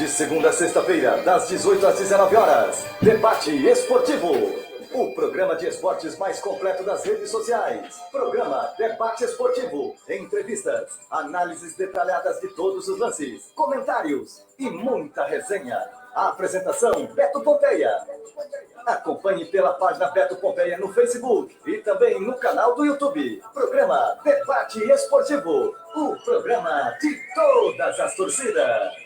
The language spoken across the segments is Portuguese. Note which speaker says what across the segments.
Speaker 1: De segunda a sexta-feira, das 18 às 19 horas, Debate Esportivo. O programa de esportes mais completo das redes sociais. Programa Debate Esportivo. Entrevistas, análises detalhadas de todos os lances, comentários e muita resenha. A apresentação, Beto Pompeia. Acompanhe pela página Beto Pompeia no Facebook e também no canal do YouTube. Programa Debate Esportivo. O programa de todas as torcidas.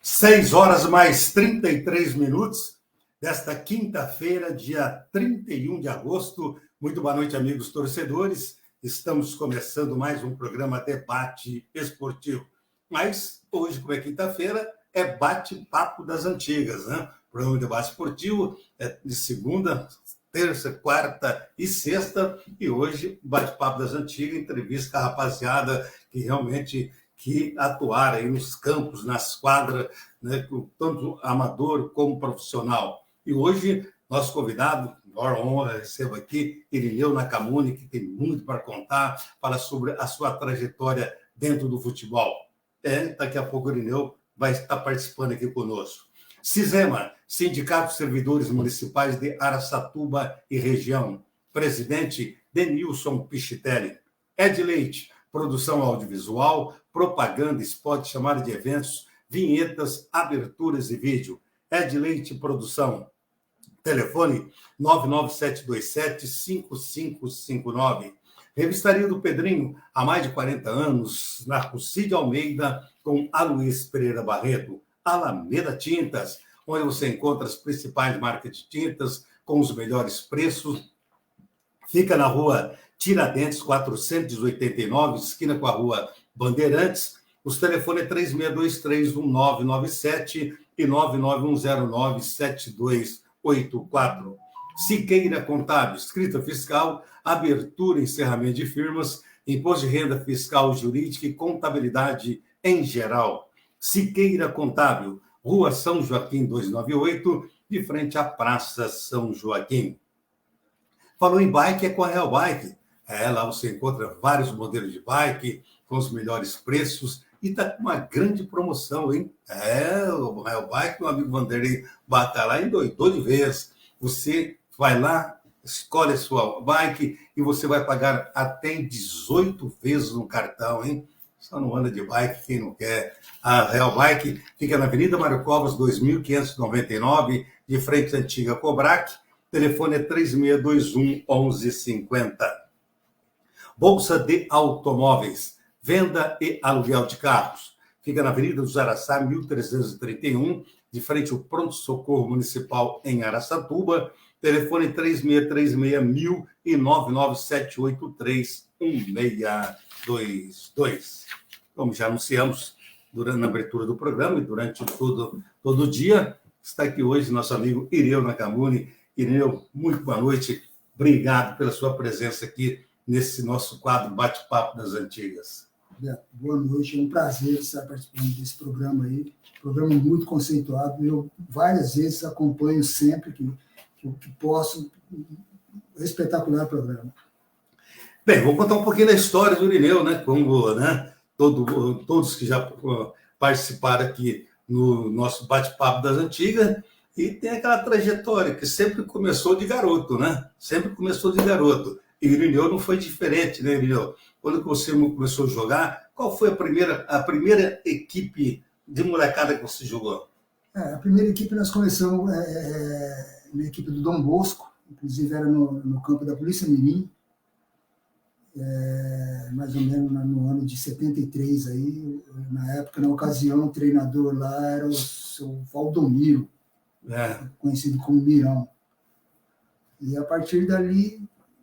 Speaker 2: 6 horas mais 33 minutos desta quinta-feira, dia 31 de agosto. Muito boa noite, amigos torcedores. Estamos começando mais um programa Debate Esportivo. Mas hoje, como é quinta-feira, é bate-papo das antigas, né? O programa de Debate Esportivo é de segunda, terça, quarta e sexta. E hoje, bate-papo das antigas, entrevista com a rapaziada que realmente atuar aí nos campos, nas quadras, né, tanto amador como profissional. E hoje, nosso convidado, honra, recebo aqui, Irineu Nakamuni, que tem muito para contar, fala sobre a sua trajetória dentro do futebol. Daqui a pouco o Irineu vai estar participando aqui conosco. Cisema, Sindicato de Servidores Municipais de Araçatuba e Região. Presidente Denilson Pichitelli. Ed Leite, produção audiovisual, propaganda, spot, chamada de eventos, vinhetas, aberturas e vídeo. Ed Leite Produção. Telefone 99727-5559. Revistaria do Pedrinho, há mais de 40 anos, na Rucide Almeida, com Aloís Pereira Barreto. Alameda Tintas, onde você encontra as principais marcas de tintas com os melhores preços. Fica na rua Tiradentes, 489, esquina com a rua Bandeirantes. Os telefones é 3623-1997 e 99109-7284. Siqueira Contábil, escrita fiscal, abertura e encerramento de firmas, imposto de renda fiscal, jurídica e contabilidade em geral. Siqueira Contábil, Rua São Joaquim 298, de frente à Praça São Joaquim. Falou em bike, é com a Real Bike. Lá você encontra vários modelos de bike com os melhores preços e está com uma grande promoção, hein? O Real Bike, meu amigo Vanderlei Batalá endoidou de vez. Você vai lá, escolhe a sua bike e você vai pagar até 18 vezes no cartão, hein? Só não anda de bike quem não quer. A Real Bike fica na Avenida Mário Covas, 2599, de frente à antiga Cobrac. Telefone é 3621-1150. Bolsa de Automóveis, venda e aluguel de carros. Fica na Avenida dos Araçá, 1331, de frente ao Pronto Socorro Municipal em Araçatuba. Telefone 3636-1000 e 99783-1622. Como já anunciamos durante a abertura do programa e durante todo o dia, está aqui hoje nosso amigo Irineu Nakamuni. Irineu, muito boa noite. Obrigado pela sua presença aqui nesse nosso quadro Bate-Papo das Antigas.
Speaker 3: Boa noite, é um prazer estar participando desse programa aí. Programa muito conceituado. Eu várias vezes acompanho sempre que posso. Espetacular programa.
Speaker 2: Bem, vou contar um pouquinho da história do Irineu, né? Como, né? Todos que já participaram aqui no nosso Bate-Papo das Antigas. E tem aquela trajetória que sempre começou de garoto, né? Sempre começou de garoto. E o Irineu não foi diferente, né, Irineu? Quando você começou a jogar, qual foi a primeira equipe de molecada que você jogou?
Speaker 3: A primeira equipe nós começamos na equipe do Dom Bosco, inclusive era no campo da Polícia Mirim, mais ou menos no ano de 73 aí. Na época, na ocasião, o treinador lá era o seu Valdomiro, conhecido como Mirão. E a partir daí,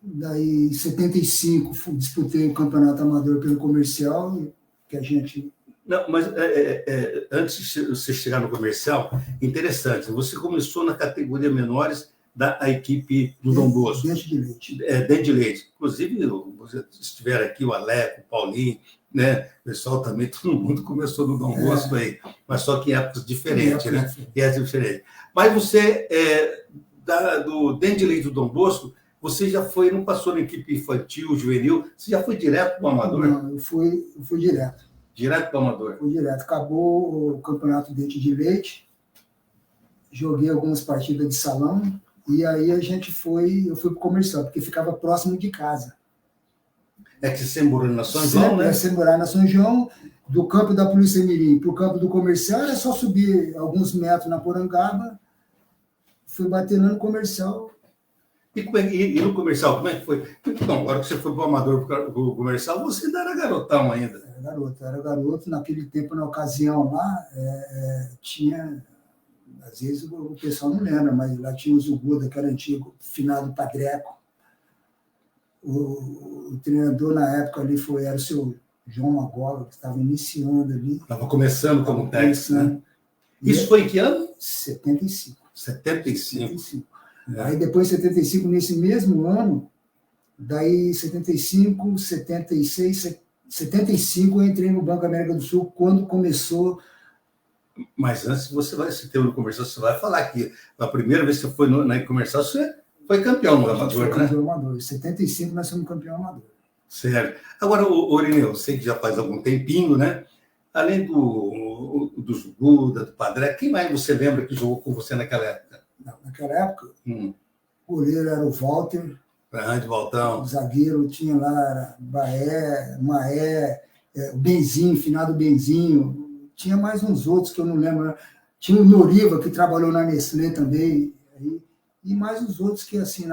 Speaker 3: em 75, disputei o campeonato amador pelo comercial, que a gente...
Speaker 2: Não, mas antes de você chegar no comercial, interessante, você começou na categoria menores da equipe do Dom Bosco.
Speaker 3: Dente de Leite.
Speaker 2: Dente de Leite. Inclusive, você estiver aqui, o Aleco, o Paulinho, né? O pessoal também, todo mundo começou no Dom Bosco aí, mas só que em épocas diferentes, né? Mas você, do Dente de Leite do Dom Bosco, você já não passou na equipe infantil, juvenil, você já foi direto para o amador?
Speaker 3: Não, eu fui direto.
Speaker 2: Direto para o amador?
Speaker 3: Fui direto. Acabou o campeonato Dente de Leite, joguei algumas partidas de salão, e aí eu fui para o comercial, porque ficava próximo de casa.
Speaker 2: É que você morou na São João, né?
Speaker 3: Você morar na São João, do campo da Polícia Mirim para o campo do comercial, era só subir alguns metros na Porangaba, fui batendo no comercial.
Speaker 2: E no comercial, como é que foi? Então, agora que você foi para o amador, para o comercial, você ainda era garotão ainda.
Speaker 3: Era garoto. Naquele tempo, na ocasião lá, tinha... Às vezes o pessoal não lembra, mas lá tinha o Zuguda, que era antigo, finado Padreco. O treinador na época ali era o seu João Magola, que estava iniciando ali.
Speaker 2: Estava começando como técnico, né? Isso foi em que ano?
Speaker 3: 75.
Speaker 2: 75.
Speaker 3: Aí depois, 75, nesse mesmo ano, daí 75, 76, 75, eu entrei no Banco América do Sul, quando começou...
Speaker 2: Mas antes se ter no comercial, você vai falar que a primeira vez que você foi na comercial, você foi campeão no amador, né?
Speaker 3: Campeão amador. Em 75 nós somos campeão amador.
Speaker 2: Sério. Agora, Orineu, eu sei que já faz algum tempinho, né? Além do Zuguda, do Padré, quem mais você lembra que jogou com você naquela época?
Speaker 3: Naquela época, o goleiro era o Walter.
Speaker 2: Grande Valtão.
Speaker 3: O zagueiro tinha lá era Baé, Maé, o Benzinho, finado Benzinho. Tinha mais uns outros que eu não lembro. Tinha o Noriva, que trabalhou na Nestlé também. E mais os outros que, assim,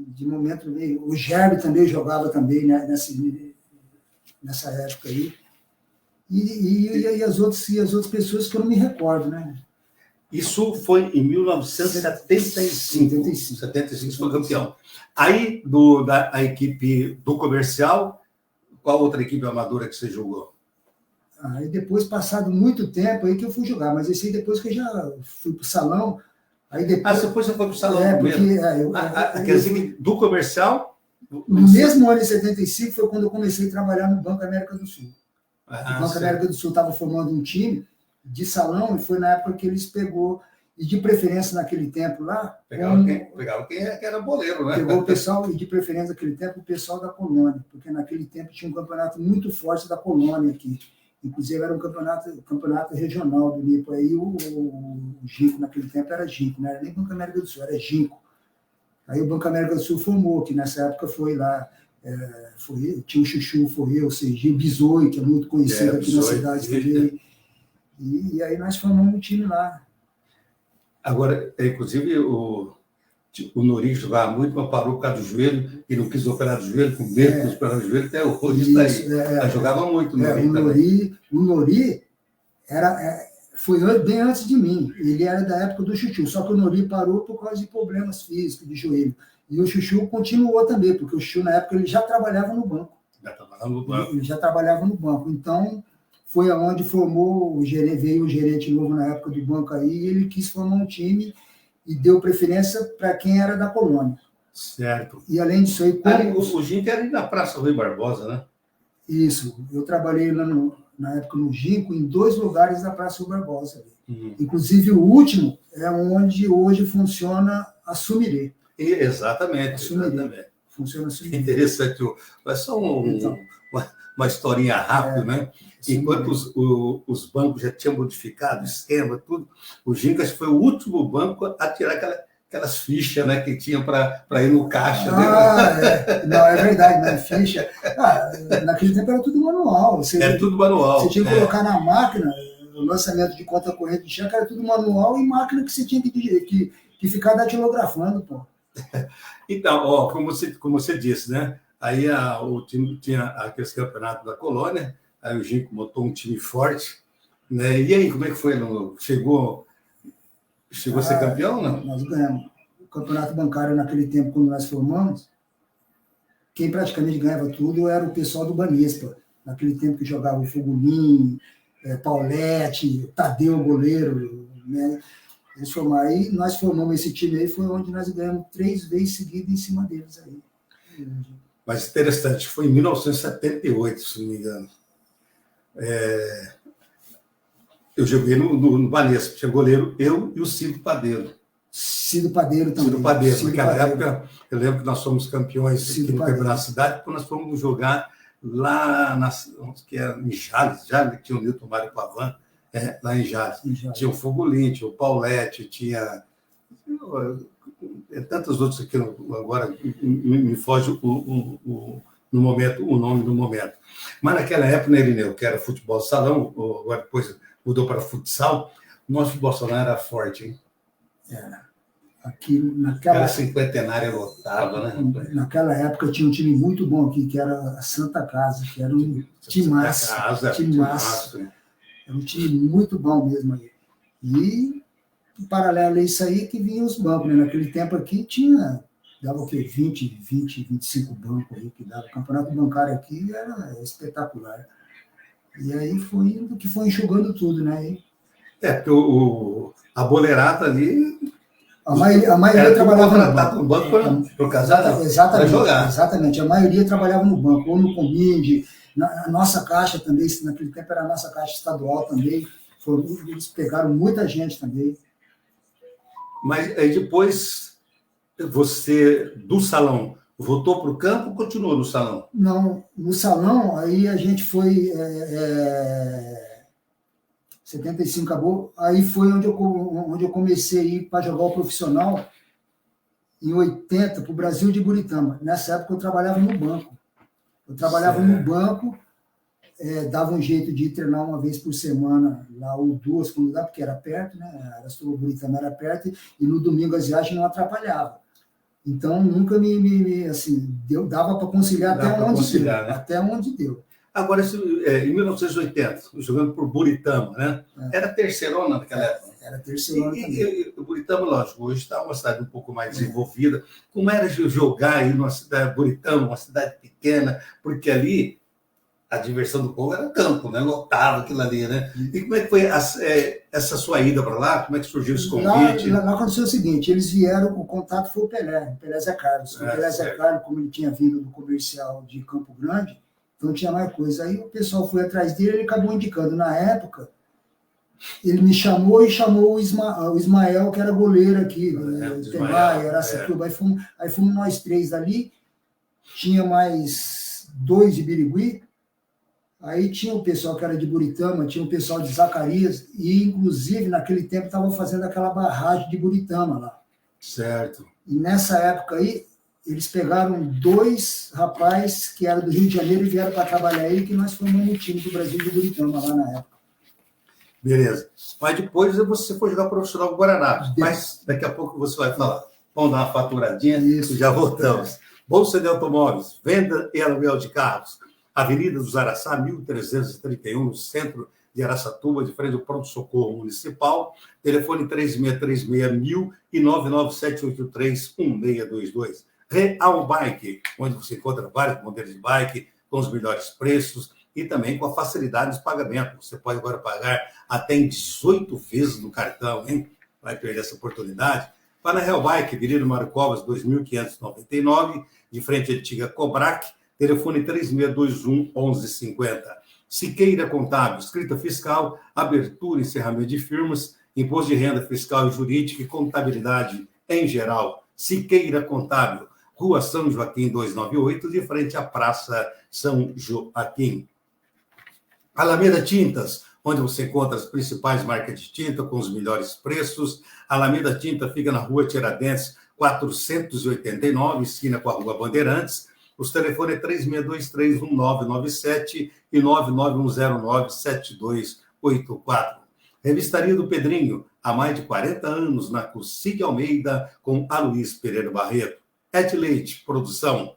Speaker 3: de momento, o Gerbe também jogava também, né, nessa época aí. E as outras pessoas que eu não me recordo, né?
Speaker 2: Isso foi em 1975. 75 foi campeão. Aí, da equipe do comercial, qual outra equipe amadora que você jogou?
Speaker 3: Aí depois, passado muito tempo, aí que eu fui jogar. Mas esse aí depois que eu já fui para o salão. Aí depois,
Speaker 2: depois você foi para o salão
Speaker 3: porque...
Speaker 2: do comercial?
Speaker 3: No mesmo ano, em 75, foi quando eu comecei a trabalhar no Banco América do Sul. O Banco América do Sul estava formando um time de salão, e foi na época que eles pegou, e de preferência naquele tempo lá...
Speaker 2: Pegava quem era boleiro, né?
Speaker 3: Pegou o pessoal, e de preferência naquele tempo, o pessoal da Colônia, porque naquele tempo tinha um campeonato muito forte da Colônia aqui. Inclusive era um campeonato regional do Nipo. Aí o Ginco, naquele tempo, era Ginco, não era nem Banco América do Sul, era Ginco. Aí o Banco América do Sul formou, que nessa época foi lá... tinha o Chuchu, foi eu, o Serginho Bisoi, que é muito conhecido aqui na cidade também. E aí nós formamos um time lá.
Speaker 2: Agora, inclusive, o Nori jogava muito, mas parou por causa do joelho, e não quis operar do joelho, com medo de operar do joelho, até hoje está aí. Mas jogava muito,
Speaker 3: o Nori foi bem antes de mim. Ele era da época do Chuchu, só que o Nori parou por causa de problemas físicos, de joelho. E o Chuchu continuou também, porque o Chuchu, na época, ele já trabalhava no banco. Ele já trabalhava no banco. Então, foi aonde formou veio o gerente novo na época do banco aí, e ele quis formar um time e deu preferência para quem era da Colônia.
Speaker 2: Certo.
Speaker 3: E além disso aí...
Speaker 2: O Ginco era ali na Praça Rui Barbosa, né?
Speaker 3: Isso. Eu trabalhei lá na época no Ginco, em 2 lugares da Praça Rui Barbosa. Inclusive, o último é onde hoje funciona a Sumirê.
Speaker 2: Exatamente.
Speaker 3: Funciona a Sumirê.
Speaker 2: Interessante. É só uma historinha rápida, né? Enquanto os bancos já tinham modificado o esquema, tudo, o Ginco foi o último banco a tirar aquelas fichas, né, que tinha para ir no caixa.
Speaker 3: Não, é verdade, né? Ficha. Naquele tempo era tudo manual.
Speaker 2: Era tudo manual.
Speaker 3: Você tinha que colocar na máquina, o lançamento de conta corrente de cheque era tudo manual, e máquina que você tinha que ficar datilografando, pô.
Speaker 2: Então, como você disse, né? Aí o time tinha aqueles campeonatos da Colônia, aí o Ginco montou um time forte, né? E aí, como é que foi? Chegou a ser campeão, não?
Speaker 3: Nós ganhamos. O campeonato bancário, naquele tempo, quando nós formamos, quem praticamente ganhava tudo era o pessoal do Banespa. Naquele tempo que jogava o Fogulim, Paulette, Tadeu, goleiro, né? Aí nós formamos esse time aí, foi onde nós ganhamos 3 vezes seguidas em cima deles aí.
Speaker 2: Mas interessante, foi em 1978, se não me engano. Eu joguei no Banespa, tinha goleiro, eu e o Cido Padeiro.
Speaker 3: Cido Padeiro também.
Speaker 2: Cido Padeiro. Naquela época, eu lembro que nós fomos campeões aqui no Campeonato da Cidade, quando nós fomos jogar lá que era em Jales, que tinha o Nilton Mário Pavan, lá em Jales. Tinha o Fogolin, tinha o Paulette, tinha tantos outros aqui, agora me foge no momento, o nome do momento. Mas naquela época, né, Irineu, que era futebol salão, agora depois mudou para futsal, o nosso futebol salão era forte, hein?
Speaker 3: Aqui, naquela
Speaker 2: cinquentenária lotava, né?
Speaker 3: Naquela época tinha um time muito bom aqui, que era a Santa Casa, que era um timaço. Era um time muito bom mesmo aí. E, em paralelo a isso aí, que vinham os bancos, né? Naquele tempo aqui dava o quê? 20, 25 bancos aí que dava. O campeonato bancário aqui era espetacular. E aí foi indo que foi enxugando tudo, né?
Speaker 2: Porque a boleirada ali...
Speaker 3: A maioria trabalhava
Speaker 2: no banco. Por casar,
Speaker 3: exatamente, jogar. Exatamente. A maioria trabalhava no banco, ou no Cominde, na nossa caixa também, naquele tempo era a nossa caixa estadual também. Eles pegaram muita gente também.
Speaker 2: Mas aí depois você, do salão, voltou para o campo ou continuou no salão?
Speaker 3: Não, no salão, aí a gente foi... 75 acabou, aí foi onde eu comecei a ir para jogar o profissional, em 80, para o Brasil de Buritama. Nessa época eu trabalhava no banco. No banco, dava um jeito de ir treinar uma vez por semana, lá ou duas, quando dá, porque era perto, né? O Buritama era perto, e no domingo as viagens não atrapalhavam. Então, nunca dava para conciliar até onde deu.
Speaker 2: Agora, em 1980, jogando por Buritama, né? Era terceirona naquela época.
Speaker 3: Era terceirona também.
Speaker 2: E o Buritama, lógico, hoje está uma cidade um pouco mais desenvolvida. Como era jogar aí numa cidade, Buritama, uma cidade pequena, porque ali a diversão do povo era campo, né? Lotava aquilo ali, né? E como é que foi essa sua ida para lá? Como é que surgiu esse convite?
Speaker 3: Lá aconteceu o seguinte, eles vieram, o contato foi o Pelé Zé Carlos. O Pelé Zé Carlos, como ele tinha vindo do comercial de Campo Grande, então tinha mais coisa. Aí o pessoal foi atrás dele, ele acabou indicando. Na época, ele me chamou e chamou o Ismael, que era goleiro aqui, Temai, Araçatuba. Aí fomos nós três ali, tinha mais 2 de Birigui, aí tinha o pessoal que era de Buritama, tinha o pessoal de Zacarias, e inclusive naquele tempo estavam fazendo aquela barragem de Buritama lá.
Speaker 2: Certo.
Speaker 3: E nessa época aí, eles pegaram 2 rapazes que eram do Rio de Janeiro e vieram para trabalhar aí, que nós formamos um time do Brasil de Buritama lá na época.
Speaker 2: Beleza. Mas depois você foi jogar profissional no Guaraná. Mas daqui a pouco você vai falar. Vamos dar uma faturadinha e já voltamos. Bolsa de Automóveis, venda e aluguel de carros. Avenida dos Araçá, 1331, no centro de Araçatuba, de frente ao Pronto-Socorro Municipal. Telefone 3636.000 e 997831622. Real Bike, onde você encontra vários modelos de bike com os melhores preços e também com a facilidade de pagamento. Você pode agora pagar até em 18 vezes no cartão, hein? Vai perder essa oportunidade. Vá na Real Bike, Avenida Mário Covas, 2599, de frente à antiga Cobrac, telefone 3621-1150. Siqueira Contábil, escrita fiscal, abertura e encerramento de firmas, imposto de renda fiscal e jurídica e contabilidade em geral. Siqueira Contábil, Rua São Joaquim 298, de frente à Praça São Joaquim. Alameda Tintas, onde você encontra as principais marcas de tinta com os melhores preços. Alameda Tinta fica na Rua Tiradentes 489, esquina com a Rua Bandeirantes. Os telefones é 3623-1997 e 99109-7284. Revistaria do Pedrinho, há mais de 40 anos, na Cursig Almeida, com Aloysio Pereira Barreto. Et Leite, produção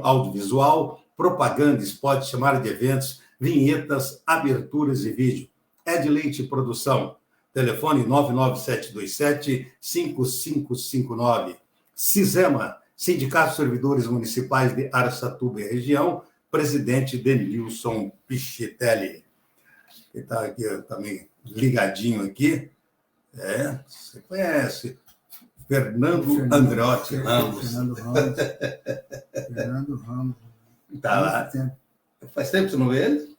Speaker 2: audiovisual, propaganda, spot, chamada de eventos, vinhetas, aberturas e vídeo. Ed Leite Produção. Telefone 99727-5559. Cisema, Sindicato de Servidores Municipais de Araçatuba e região, presidente Denilson Pichitelli. Ele está aqui também ligadinho aqui. Você conhece. Fernando Andreotti Ramos.
Speaker 3: Fernando Ramos.
Speaker 2: Tá lá. Faz tempo que você não vê ele?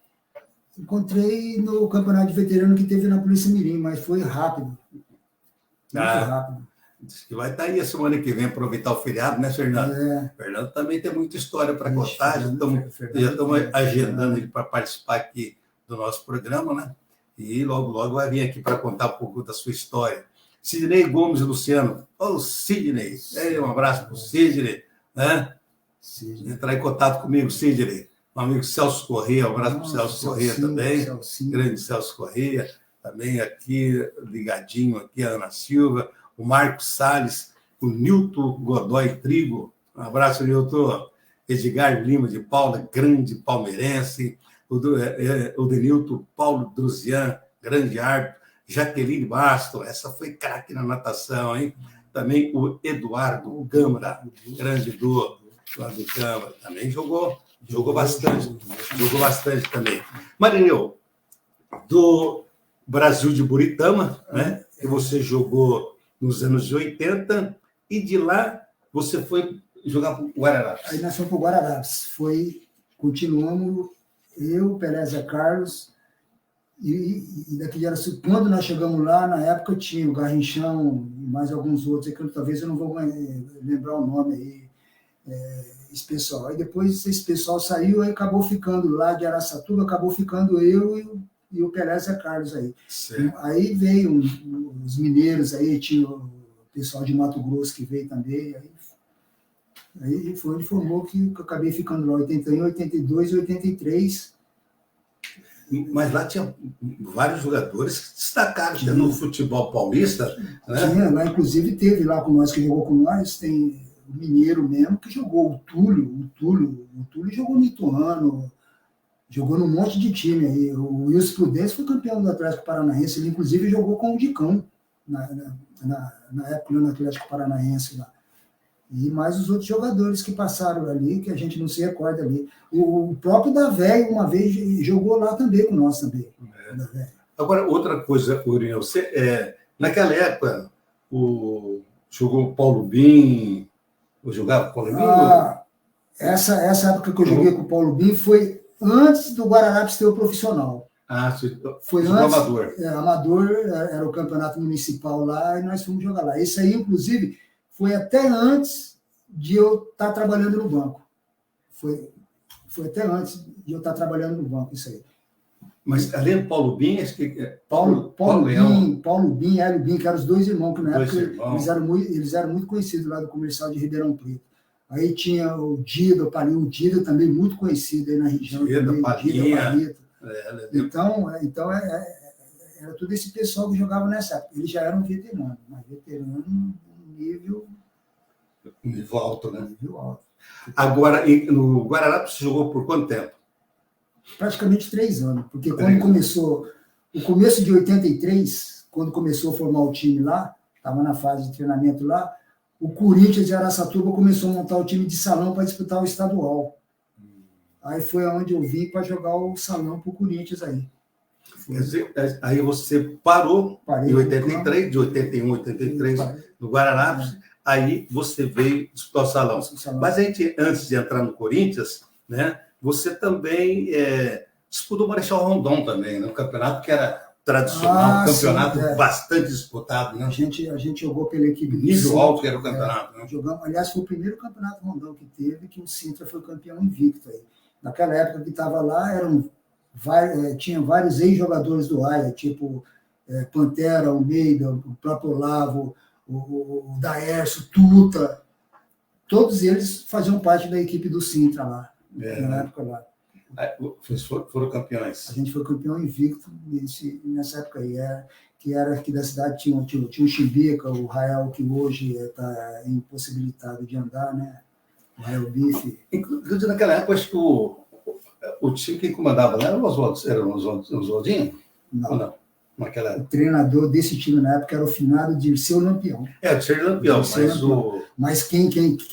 Speaker 3: Encontrei no campeonato de veterano que teve na Polícia Mirim, mas foi rápido. Muito rápido.
Speaker 2: Diz que vai estar aí a semana que vem, aproveitar o feriado, né, Fernando? Fernando também tem muita história para contar, já estamos agendando ele para participar aqui do nosso programa, né? E logo, logo vai vir aqui para contar um pouco da sua história. Sidney Gomes e Luciano. Ô, Sidney, um abraço para o Sidney, né? Entrar em contato comigo, Sidney. Meu amigo Celso Corrêa, um abraço para o Celso Corrêa também. Grande Celso Corrêa, também aqui, ligadinho aqui, a Ana Silva, o Marcos Salles, o Nilton Godoy Trigo. Um abraço, Nilton. Edgar Lima de Paula, grande palmeirense. O Denilton Paulo Druzian, grande árbitro. Jaqueline Bastos, essa foi craque na natação, hein? Também o Eduardo Câmara, grande do Câmara, também jogou bastante também. Marinho, do Brasil de Buritama, né? Que você jogou nos anos 80, e de lá você foi jogar para o Guararapes.
Speaker 3: Aí nós fomos para o Guararapes. Continuamos, eu, Pelé, Zé Carlos, e daqui era quando nós chegamos lá, na época tinha o Garrinchão e mais alguns outros, que talvez eu não vou lembrar o nome aí, esse pessoal. Aí depois esse pessoal saiu, aí acabou ficando lá de Araçatuba, acabou ficando eu e o Pelé, Zé Carlos aí.
Speaker 2: Certo.
Speaker 3: Aí veio os mineiros aí, tinha o pessoal de Mato Grosso que veio também, aí ele formou que eu acabei ficando lá 81, 82 e 83.
Speaker 2: Mas lá tinha vários jogadores que destacaram no futebol paulista. Né?
Speaker 3: Tinha, lá inclusive teve lá com nós, que jogou com nós, tem o mineiro mesmo, que jogou o Túlio jogou no Ituano, jogou num monte de time aí. O Wilson Prudence foi campeão do Atlético Paranaense, ele inclusive jogou com o Dicão, na época no Atlético Paranaense lá. E mais os outros jogadores que passaram ali, que a gente não se recorda ali. O próprio Davé, uma vez, jogou lá também com nós também.
Speaker 2: Agora, outra coisa, Urinho, você, naquela época, jogou o Paulo Bim, jogava o Paulo Bim?
Speaker 3: Essa época que eu joguei com o Paulo Bim foi antes do Guararapes ter o profissional.
Speaker 2: Foi antes, amador.
Speaker 3: Amador, era o campeonato municipal lá, e nós fomos jogar lá. Esse aí, inclusive, foi até antes de eu estar trabalhando no banco. Foi até antes de eu estar trabalhando no banco, isso aí.
Speaker 2: Mas além do Paulo Bim, acho que
Speaker 3: Paulo Bim, Hélio Bim, que eram os dois irmãos, que na época eles eram muito conhecidos lá do comercial de Ribeirão Preto. Aí tinha o Dida, o Palinho, o Dida também muito conhecido aí na região.
Speaker 2: Dida, Palinha.
Speaker 3: Então era todo esse pessoal que jogava nessa época. Eles já eram veteranos, mas veterano nível
Speaker 2: alto, né?
Speaker 3: Nível alto.
Speaker 2: Agora, no Guararapes, você jogou por quanto tempo?
Speaker 3: Praticamente 3 anos, porque quando começou, o começo de 83, quando começou a formar o time lá, estava na fase de treinamento lá, o Corinthians de Araçatuba começou a montar o time de salão para disputar o estadual. Aí foi onde eu vim para jogar o salão para o Corinthians aí.
Speaker 2: Aí você parou em 83, de 81 a 83, no Guararapes, aí você veio disputar o salão. Mas a gente, antes de entrar no Corinthians, né, você também disputou o Marechal Rondon também, né, um campeonato que era tradicional, campeonato bastante disputado. Né?
Speaker 3: A gente jogou pela equipe do
Speaker 2: nível alto que era o campeonato. Né?
Speaker 3: Jogamos, aliás, foi o primeiro campeonato Rondon que teve, que o Sintra foi campeão invicto. Aí. Naquela época que estava lá, tinha vários ex-jogadores do Aia, tipo Pantera, Almeida, o próprio Olavo, o Daércio, Tuta, todos eles faziam parte da equipe do Sintra lá, na época lá.
Speaker 2: Vocês foram campeões?
Speaker 3: A gente foi campeão invicto nessa época aí, que era aqui da cidade, tinha o Chimbica, o Rael, que hoje está impossibilitado de andar, né? O Rael Bife.
Speaker 2: Inclusive, naquela época, acho que o time que comandava lá era o Oswaldinho?
Speaker 3: Não.
Speaker 2: Ou não? Naquela época.
Speaker 3: O treinador desse time na época era o finado Dirceu Lampião.
Speaker 2: O Dirceu Lampião,
Speaker 3: mas quem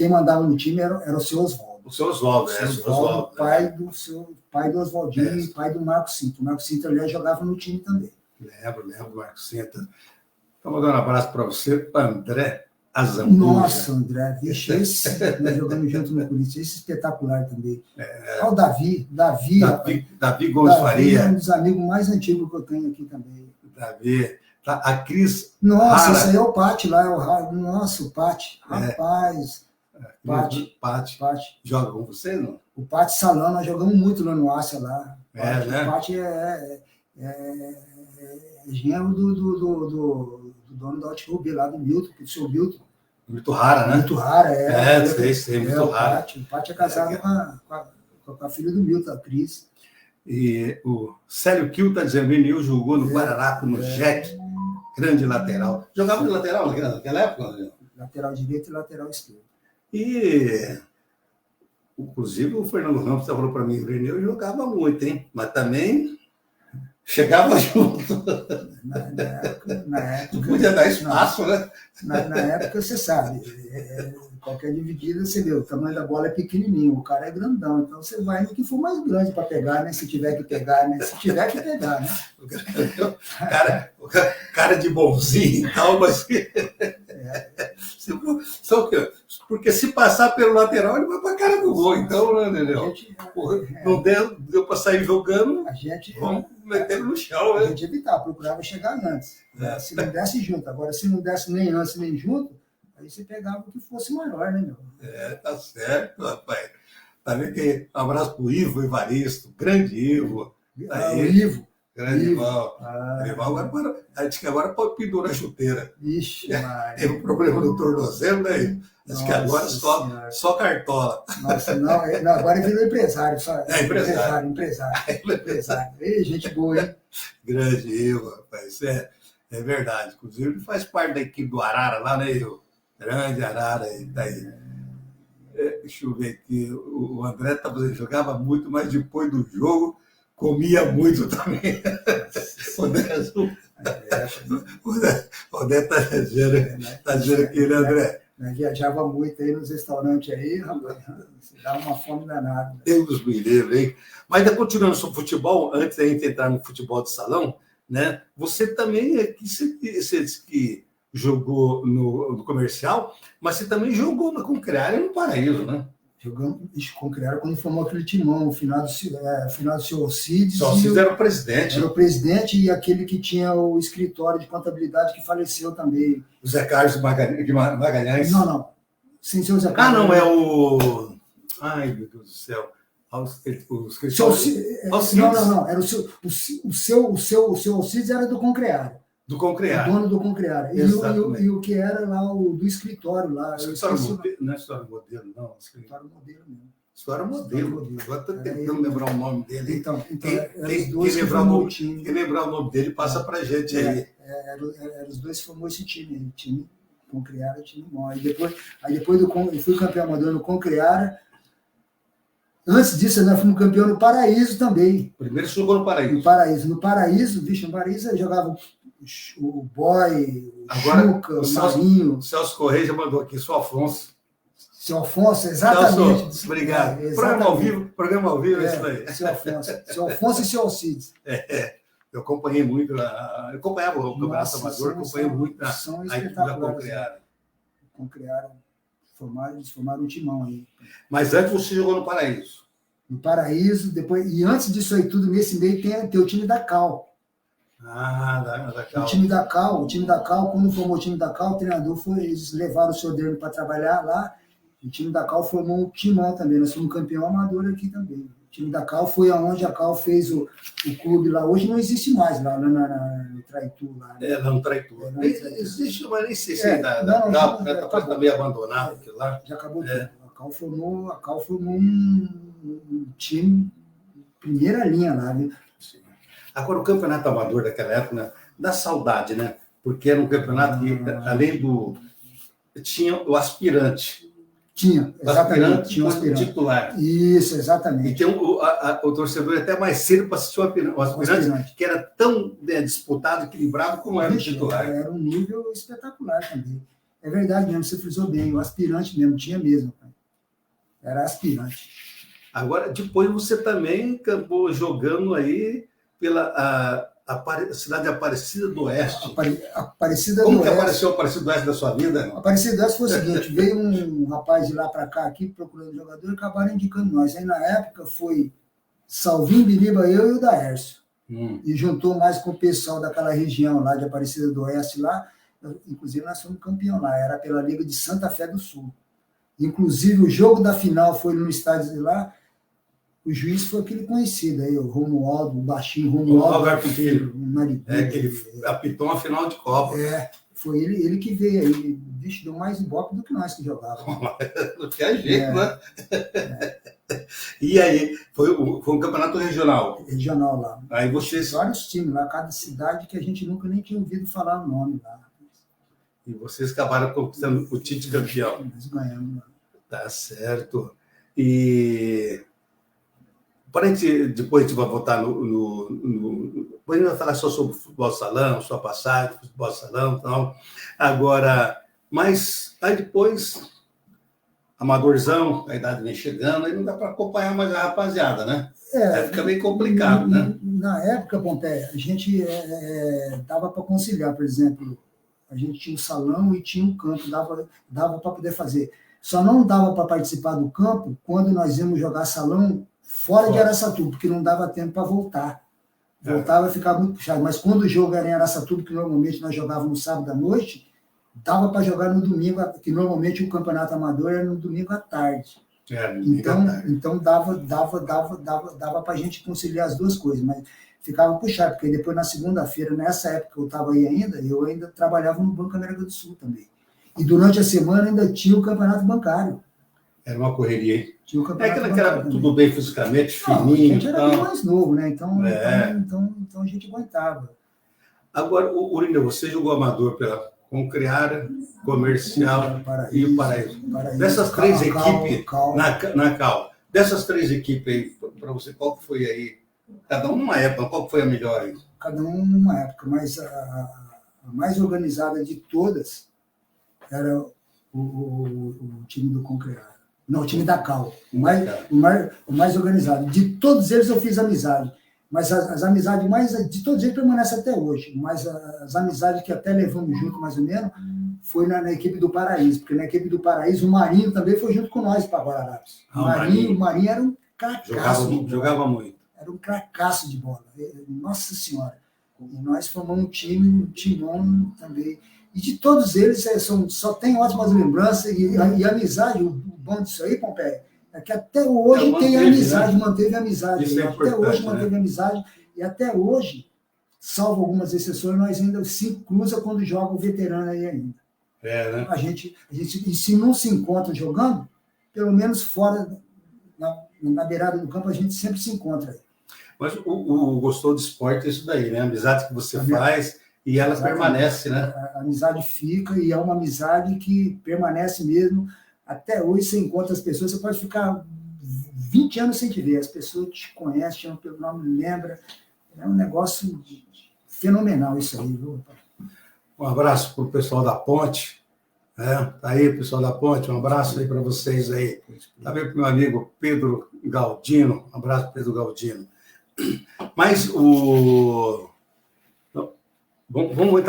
Speaker 3: mandava no time era o seu Oswaldo.
Speaker 2: O seu Oswaldo,
Speaker 3: Oswaldo, pai do Oswaldinho e pai do Marco Sintra. O Marco Sintra, aliás, jogava no time também.
Speaker 2: Lembro do Marco Sintra. Então, vou dar um abraço para você, André Azambuja.
Speaker 3: Nossa, André, vixe, nós jogamos junto no Corinthians, esse espetacular também. Olha o Davi
Speaker 2: Gomes Faria.
Speaker 3: É um dos amigos mais antigos que eu tenho aqui também.
Speaker 2: Davi A Cris.
Speaker 3: Nossa, esse aí é o Pati lá, nossa, o Pati. Rapaz.
Speaker 2: Pati. Joga com você, não?
Speaker 3: O Pati Salão, nós jogamos muito lá no Ásia lá.
Speaker 2: Né?
Speaker 3: O Pati é genro do dono da Outrubi lá do Milton, do seu Milton.
Speaker 2: Muito rara, né?
Speaker 3: Muito rara,
Speaker 2: sei, muito rara.
Speaker 3: O Pati é casado com a filha do Milton, a Cris.
Speaker 2: E o Célio Kiel está dizendo, Renil jogou no Guararapo, no Jack, grande lateral. Jogava de lateral naquela época?
Speaker 3: Lateral direito e lateral esquerdo.
Speaker 2: E, inclusive, o Fernando Ramos falou para mim, o Renil jogava muito, hein? Mas também chegava junto.
Speaker 3: Na época
Speaker 2: não podia dar espaço, né?
Speaker 3: Na época, você sabe, qualquer dividida, você vê, o tamanho da bola é pequenininho, o cara é grandão, então você vai no que for mais grande para pegar, né? Se tiver que pegar, né?
Speaker 2: O cara de bonzinho e tal, mas... Porque se passar pelo lateral, ele vai para a cara do gol, então, né, Daniel? Não deu para sair jogando, vamos meter no chão, né?
Speaker 3: A gente evitava, procurava chegar antes. Se não desse junto. Agora, se não desse nem antes nem junto, aí você pegava o que fosse maior, né, meu?
Speaker 2: Tá certo, rapaz. Tá vendo que um abraço pro Ivo Evaristo, grande Ivo.
Speaker 3: O Ivo.
Speaker 2: Grande Ival. Agora pode pendurar a chuteira.
Speaker 3: Ixi,
Speaker 2: teve um problema no tornozelo, né? Acho que agora só cartola.
Speaker 3: Nossa, não, agora virou empresário.
Speaker 2: Empresário.
Speaker 3: Ei, gente boa, hein?
Speaker 2: Grande Ivo, rapaz. É verdade. Inclusive, ele faz parte da equipe do Arara lá, né, Ivo? Grande Arara, tá aí. Deixa eu ver aqui. O André jogava muito, mas depois do jogo comia muito também. O André tá dizendo aqui, né, André?
Speaker 3: Viajava muito aí nos restaurantes aí, rapaz. Dá uma fome danada.
Speaker 2: Deus me livre, hein? Mas continuando sobre futebol, antes da gente entrar no futebol de salão, né? Você também você disse que jogou no comercial, mas você também jogou na Concreária no Paraíso, né?
Speaker 3: Jogamos Concreária quando formou aquele timão, o final do seu Alcides.
Speaker 2: O Alcides era o presidente.
Speaker 3: Era o presidente e aquele que tinha o escritório de contabilidade que faleceu também.
Speaker 2: O Zé Carlos de Magalhães?
Speaker 3: Não. Sem ser o Zé Carlos.
Speaker 2: Não, é o... Ai, meu Deus do céu. Não.
Speaker 3: Era o seu Alcides era do Concreária.
Speaker 2: Do Concreária.
Speaker 3: O dono do Concreária. E o que era lá do escritório lá.
Speaker 2: Não é História Modelo, não.
Speaker 3: História Modelo mesmo.
Speaker 2: História Modelo. Agora estou tentando lembrar o nome dele.
Speaker 3: Então
Speaker 2: quem lembrar o nome dele, passa para a gente aí.
Speaker 3: Eram os dois que formou esse time Concreária e time Mó. Aí depois eu fui campeão amador no Concreária. Antes disso, nós fomos campeão no Paraíso também.
Speaker 2: Primeiro jogou no Paraíso.
Speaker 3: No Paraíso, eu jogava o Boy, o Chuca, o Marinho.
Speaker 2: O Celso Correia já mandou aqui, seu Afonso.
Speaker 3: Seu Afonso, exatamente.
Speaker 2: Celso, obrigado. Programa ao vivo, isso aí.
Speaker 3: Seu Afonso e seu Alcides.
Speaker 2: Eu acompanhei muito, eu acompanhava o Campeonato Amador, acompanhei muito a equipe da Concreária.
Speaker 3: Concreária, eles formaram um timão aí.
Speaker 2: Mas antes você jogou no Paraíso.
Speaker 3: No Paraíso, depois, e antes disso aí tudo, nesse meio tem o time da Cal.
Speaker 2: Da Cal.
Speaker 3: O time da Cal, quando formou o time da Cal, o treinador eles levaram o senhor dele para trabalhar lá. O time da Cal formou um timão também. Nós fomos campeão amador aqui também. O time da Cal foi aonde a Cal fez o clube lá. Hoje não existe mais lá no Traitu. Lá, né?
Speaker 2: Lá no Traitu. Existe, mas nem sei se está meio abandonado aquilo lá.
Speaker 3: Já acabou tudo. A Cal formou um time primeira linha lá, viu?
Speaker 2: Sim. Agora, o campeonato amador daquela época, né, dá saudade, né? Porque era um campeonato que, além do... Tinha o aspirante.
Speaker 3: Exatamente.
Speaker 2: Tinha o aspirante titular.
Speaker 3: Isso, exatamente.
Speaker 2: E tem o torcedor até mais cedo para assistir o aspirante, que era tão disputado, equilibrado como era o titular.
Speaker 3: Era um nível espetacular também. É verdade mesmo, você frisou bem, o aspirante mesmo, tinha mesmo. Era aspirante.
Speaker 2: Agora, depois você também acabou jogando aí pela cidade de Aparecida do Oeste.
Speaker 3: Aparecida
Speaker 2: Como
Speaker 3: do
Speaker 2: que
Speaker 3: Oeste.
Speaker 2: apareceu Aparecida do Oeste da sua vida?
Speaker 3: Aparecida do Oeste foi o seguinte, veio um rapaz de lá para cá, aqui, procurando jogador, e acabaram indicando nós. Aí, na época, foi Salvinho, Biriba, eu e o Daércio. E juntou mais com o pessoal daquela região lá de Aparecida do Oeste lá. Inclusive, nós fomos campeão lá, era pela Liga de Santa Fé do Sul. Inclusive, o jogo da final foi no estádio de lá. O juiz foi aquele conhecido aí, o Romualdo, o baixinho Romualdo
Speaker 2: Filho. Que ele apitou uma final de Copa.
Speaker 3: Foi ele que veio aí. Bicho, deu mais ibope do que nós que jogávamos.
Speaker 2: Não tinha jeito, né? E aí, foi um campeonato regional?
Speaker 3: Regional lá.
Speaker 2: Aí vocês...
Speaker 3: Vários times lá, cada cidade que a gente nunca nem tinha ouvido falar o nome lá.
Speaker 2: E vocês acabaram conquistando o título de campeão.
Speaker 3: Nós ganhamos.
Speaker 2: Tá certo. E... Depois a gente vai voltar depois a gente vai falar só sobre futebol salão, sua passagem, futebol salão e tal. Agora, mas aí depois, amadorzão, a idade vem chegando, aí não dá para acompanhar mais a rapaziada, né? Aí fica meio complicado, né?
Speaker 3: Na época, Pompeia, a gente dava para conciliar, por exemplo, a gente tinha o salão e tinha o campo, dava para poder fazer. Só não dava para participar do campo quando nós íamos jogar salão fora de Araçatuba, porque não dava tempo para voltar. Voltava e ficava muito puxado. Mas quando o jogo era em Araçatuba, que normalmente nós jogávamos no sábado à noite, dava para jogar no domingo, que normalmente o campeonato amador era no domingo à tarde. Então dava para a gente conciliar as duas coisas, mas ficava puxado, porque depois na segunda-feira, nessa época que eu estava aí ainda, eu ainda trabalhava no Banco América do Sul também. E durante a semana ainda tinha o campeonato bancário.
Speaker 2: Era uma correria, hein?
Speaker 3: Tinha o campeonato bancário
Speaker 2: era
Speaker 3: também.
Speaker 2: tudo bem fisicamente, fininho.
Speaker 3: A gente era bem mais novo, né? Então a gente aguentava.
Speaker 2: Agora, Urineu, você jogou amador pela Concreara, Comercial e o Paraíso. Dessas três equipes, na Cal, dessas três equipes aí, para você, qual que foi aí? Cada um numa época, qual que foi a melhor aí?
Speaker 3: Cada um numa época, mas a mais organizada de todas era o time do Concreara. Não, o time da Cal. O mais organizado. De todos eles eu fiz amizade. Mas as amizades de todos eles permanecem até hoje. Mas as amizades que até levamos junto, mais ou menos, foi na equipe do Paraíso. Porque na equipe do Paraíso, o Marinho também foi junto com nós para Guararapes. O Marinho era um cracaço.
Speaker 2: Jogava muito.
Speaker 3: Era um cracaço de bola. Nossa Senhora. E nós formamos um timão também. E de todos eles, só tem ótimas lembranças e amizade. O bom disso aí, Pompeia, é que até hoje tem amizade, né? Manteve amizade. Até hoje manteve amizade. E até hoje, salvo algumas exceções, nós ainda se cruza quando joga o veterano aí ainda.
Speaker 2: Né?
Speaker 3: A gente, e se não se encontra jogando, pelo menos fora, na beirada do campo, a gente sempre se encontra aí.
Speaker 2: Mas o gostou do esporte é isso daí, né? A amizade que você faz... E ela permanece, né?
Speaker 3: A amizade fica e é uma amizade que permanece mesmo. Até hoje você encontra as pessoas, você pode ficar 20 anos sem te ver. As pessoas te conhecem, te chamam pelo nome, lembram. É um negócio fenomenal isso aí, viu?
Speaker 2: Um abraço para o pessoal da Ponte. Tá aí, pessoal da Ponte, um abraço aí para vocês aí. Também para o meu amigo Pedro Galdino. Um abraço para Pedro Galdino. Mas Vamos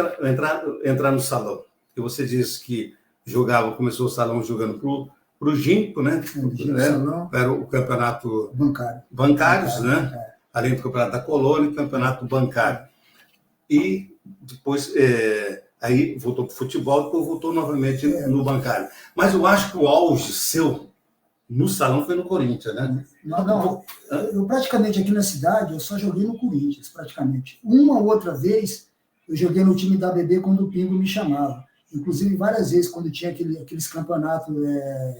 Speaker 2: entrar no salão. Porque você disse que começou o salão jogando para o Gimpo, né? Era o campeonato bancários, né? Além do campeonato da Colônia, o campeonato bancário. E depois, aí voltou para o futebol, depois voltou novamente no bancário. Mas eu acho que o auge seu no salão foi no Corinthians, né?
Speaker 3: Não. Eu praticamente aqui na cidade, eu só joguei no Corinthians, praticamente. Uma outra vez... Eu joguei no time da ABB quando o Pingo me chamava. Inclusive, várias vezes, quando tinha aqueles campeonatos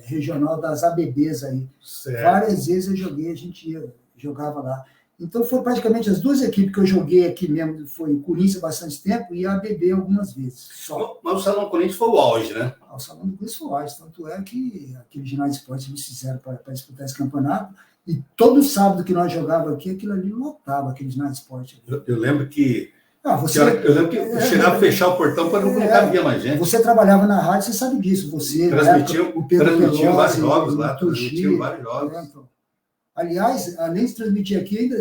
Speaker 3: regional das ABBs aí.
Speaker 2: Certo.
Speaker 3: Várias vezes eu joguei, a gente jogava lá. Então, foi praticamente as duas equipes que eu joguei aqui mesmo. Foi o Corinthians há bastante tempo e a ABB algumas vezes. Só.
Speaker 2: Mas o Salão Corinthians foi o auge, né?
Speaker 3: O Salão do Corinthians foi o auge. Tanto é que aquele ginásio de esportes eles fizeram para disputar esse campeonato. E todo sábado que nós jogávamos aqui, aquilo ali lotava, aquele ginásio de esportes.
Speaker 2: Eu lembro que... Eu lembro que eu chegava a fechar o portão para não cabia mais gente.
Speaker 3: Você trabalhava na rádio, você sabe disso. Você
Speaker 2: transmitiu vários jogos lá, transmitiu vários jogos.
Speaker 3: Então. Aliás, além de transmitir aqui, ainda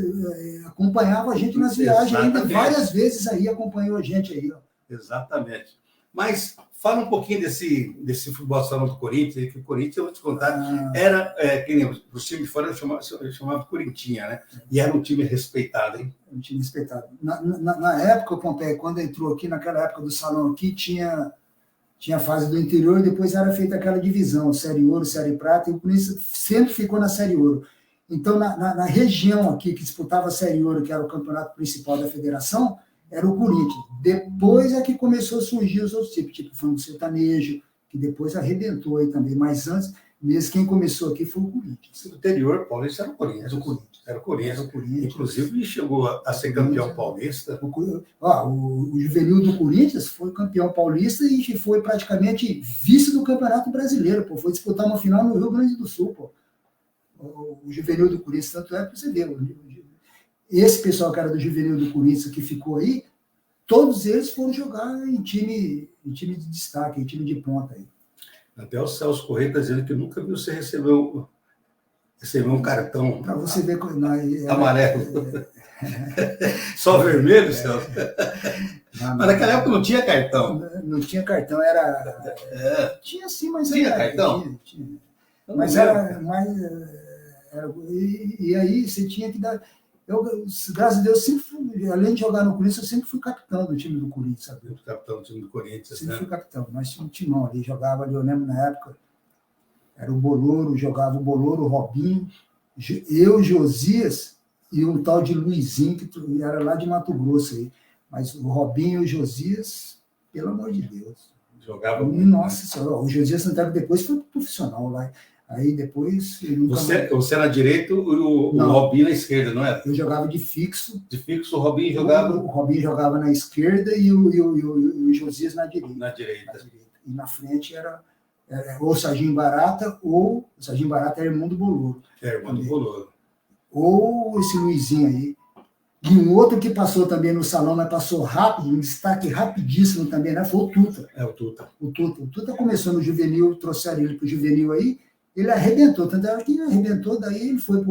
Speaker 3: acompanhava a gente nas viagens, ainda várias vezes aí acompanhou a gente aí. Ó.
Speaker 2: Exatamente. Mas Fala um pouquinho desse futebol salão do Corinthians, que o Corinthians, eu vou te contar, era, que nem os times de fora chamava Corintinha, né? E era um time respeitado, hein?
Speaker 3: Um time respeitado. Na época, Pompeia, quando entrou aqui, naquela época do salão aqui, tinha a fase do interior, e depois era feita aquela divisão, Série Ouro, Série Prata, e o Corinthians sempre ficou na Série Ouro. Então, na região aqui que disputava a Série Ouro, que era o campeonato principal da federação, era o Corinthians. Depois é que começou a surgir os outros tipos, tipo o Frango Sertanejo, que depois arrebentou aí também. Mas antes, mesmo quem começou aqui foi o Corinthians.
Speaker 2: O interior paulista era o Corinthians. Era o Corinthians. Inclusive, chegou a ser campeão paulista.
Speaker 3: O juvenil do Corinthians foi campeão paulista e foi praticamente vice do Campeonato Brasileiro. Pô. Foi disputar uma final no Rio Grande do Sul. Pô. O juvenil do Corinthians, tanto é que você vê. Esse pessoal que era do juvenil do Corinthians que ficou aí, todos eles foram jogar em time de destaque, em time de ponta aí.
Speaker 2: Até o Celso Correia está dizendo que nunca viu você receber um cartão.
Speaker 3: Para você ver
Speaker 2: amarelo. Só vermelho, Celso? Mas naquela época não tinha cartão.
Speaker 3: Não tinha cartão, era. Tinha sim, mas
Speaker 2: tinha cartão?
Speaker 3: Tinha. Mas era mais. E aí você tinha que dar. Eu, graças a Deus, sempre fui, além de jogar no Corinthians, eu sempre fui capitão do time do Corinthians, sabe?
Speaker 2: Capitão do time do Corinthians,
Speaker 3: sempre fui capitão. Nós tínhamos um timão ali, jogava ali, eu lembro na época, era o Bolouro, jogava o Bolouro, o Robinho, eu, Josias e um tal de Luizinho, que era lá de Mato Grosso aí. Mas o Robinho e o Josias, pelo amor de Deus.
Speaker 2: Jogava
Speaker 3: muito. Nossa Senhora, o Josias Santiago depois foi profissional lá. Aí depois...
Speaker 2: Você na direita e o Robinho na esquerda, não era?
Speaker 3: Eu jogava de fixo.
Speaker 2: De fixo, o Robinho jogava...
Speaker 3: O Robinho jogava na esquerda e o Josias na direita.
Speaker 2: Na direita.
Speaker 3: E na frente era ou o Serginho Barata, ou o Serginho Barata era irmão do Bolouro.
Speaker 2: Irmão do Bolouro.
Speaker 3: Ou esse Luizinho aí. E um outro que passou também no salão, mas passou rápido, um destaque rapidíssimo também, né? Foi o Tuta.
Speaker 2: O Tuta.
Speaker 3: O Tuta começou no juvenil, trouxeram ele para o juvenil aí. Ele arrebentou, tanto é que ele arrebentou, daí ele foi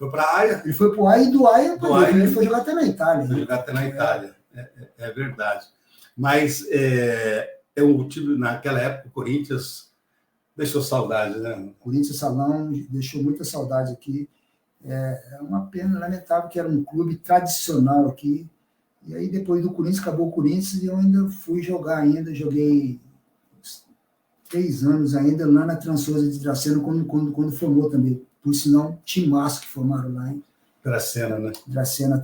Speaker 2: para a Haia.
Speaker 3: Ele foi para o Haia e do Haia ele foi jogar até na Itália.
Speaker 2: Foi jogar até na Itália, é verdade. Mas um time, naquela época, o Corinthians deixou saudade, né?
Speaker 3: O Corinthians Salão deixou muita saudade aqui. É uma pena, lamentável, que era um clube tradicional aqui. E aí, depois do Corinthians, acabou o Corinthians e eu ainda fui jogar ainda, joguei 3 anos ainda lá na Transousa de Dracena, quando formou também. Por sinal, timaço que formaram lá, hein?
Speaker 2: Dracena, né?
Speaker 3: Dracena,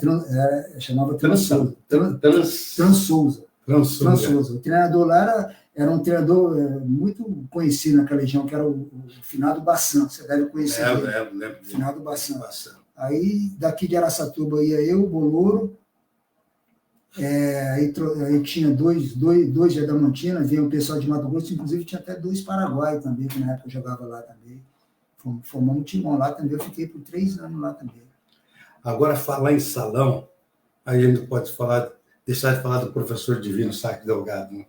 Speaker 3: chamava Transousa.
Speaker 2: Transousa.
Speaker 3: O treinador lá era um treinador muito conhecido naquela região, que era o Finado Bassan. Você deve conhecer ele.
Speaker 2: Lembro.
Speaker 3: Finado Bassan. Aí, daqui de Araçatuba, ia eu, o Bolouro. Aí tinha dois de Adamantina, veio um pessoal de Mato Grosso, inclusive tinha até 2 paraguaios também, que na época jogava lá também. Formamos um timão lá também, eu fiquei por 3 anos lá também.
Speaker 2: Agora, falar em salão, aí a gente pode deixar de falar do professor Divino Saque Delgado, né?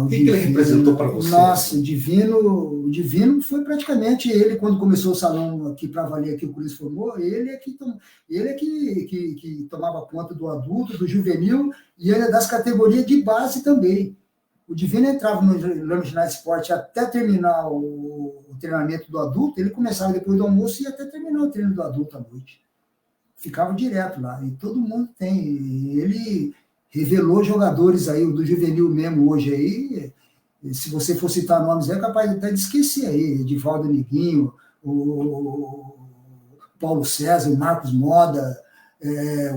Speaker 2: O que ele representou para você?
Speaker 3: Nossa, o Divino foi praticamente ele, quando começou o salão aqui para valer, aqui o Corinthians formou, ele é que tomava conta do adulto, do juvenil, e ele é das categorias de base também. O Divino entrava no Ginásio Esporte até terminar o treinamento do adulto, ele começava depois do almoço e até terminar o treino do adulto à noite. Ficava direto lá, e todo mundo tem. Ele revelou jogadores aí, o do juvenil mesmo hoje aí, se você for citar nomes, é capaz até de esquecer aí, Edivaldo Neguinho, o Paulo César, o Marcos Moda,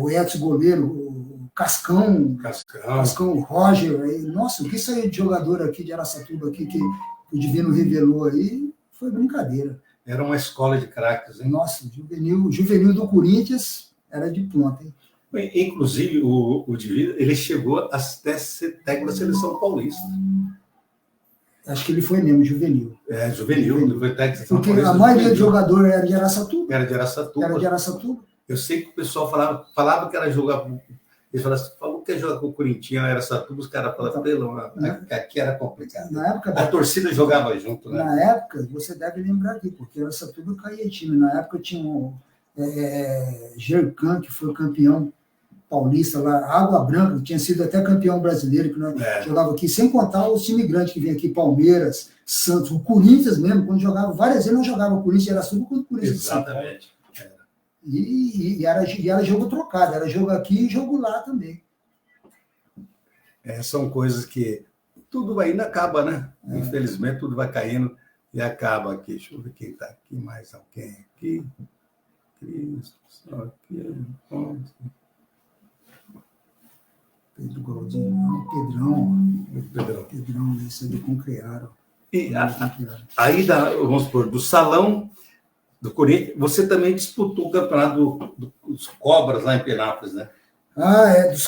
Speaker 3: o Edson Goleiro, o Cascão, o Roger, aí, nossa, o que saiu de jogador aqui de Araçatuba aqui, que o Divino revelou aí, foi brincadeira.
Speaker 2: Era uma escola de craques, hein?
Speaker 3: Nossa, o juvenil do Corinthians era de ponta, hein?
Speaker 2: Inclusive, o Divino, ele chegou até ser técnico da seleção paulista.
Speaker 3: Acho que ele foi mesmo, juvenil.
Speaker 2: Juvenil. Ele foi técnico da seleção
Speaker 3: porque
Speaker 2: paulista.
Speaker 3: A maioria do jogador era de Araçatuba.
Speaker 2: Era de Araçatuba. Eu sei que o pessoal falava que era jogar... Eles falavam assim, falou que ia jogar com o Corinthians, era Araçatuba, os caras falavam, aqui era complicado.
Speaker 3: Na época,
Speaker 2: a torcida jogava junto, né?
Speaker 3: Na época, você deve lembrar aqui, porque Araçatuba caía time. Na época tinha Gercan, que foi campeão paulista lá, Água Branca, que tinha sido até campeão brasileiro, que nós jogava aqui, sem contar os times grandes que vinha aqui, Palmeiras, Santos, o Corinthians mesmo, quando jogava, várias vezes nós jogava o Corinthians de Araçatuba contra o Corinthians de São Paulo.
Speaker 2: Exatamente.
Speaker 3: E era jogo trocado, era jogo aqui e jogo lá também.
Speaker 2: São coisas que tudo ainda acaba, né? Infelizmente, tudo vai caindo e acaba aqui. Deixa eu ver quem está aqui, mais alguém aqui. Cristo, só aqui.
Speaker 3: Pedro Galdinho, Pedrão, esse é do Concrearo.
Speaker 2: E aí, vamos supor, do salão do Corinthians, você também disputou o campeonato dos Cobras lá em Penápolis, né?
Speaker 3: Dos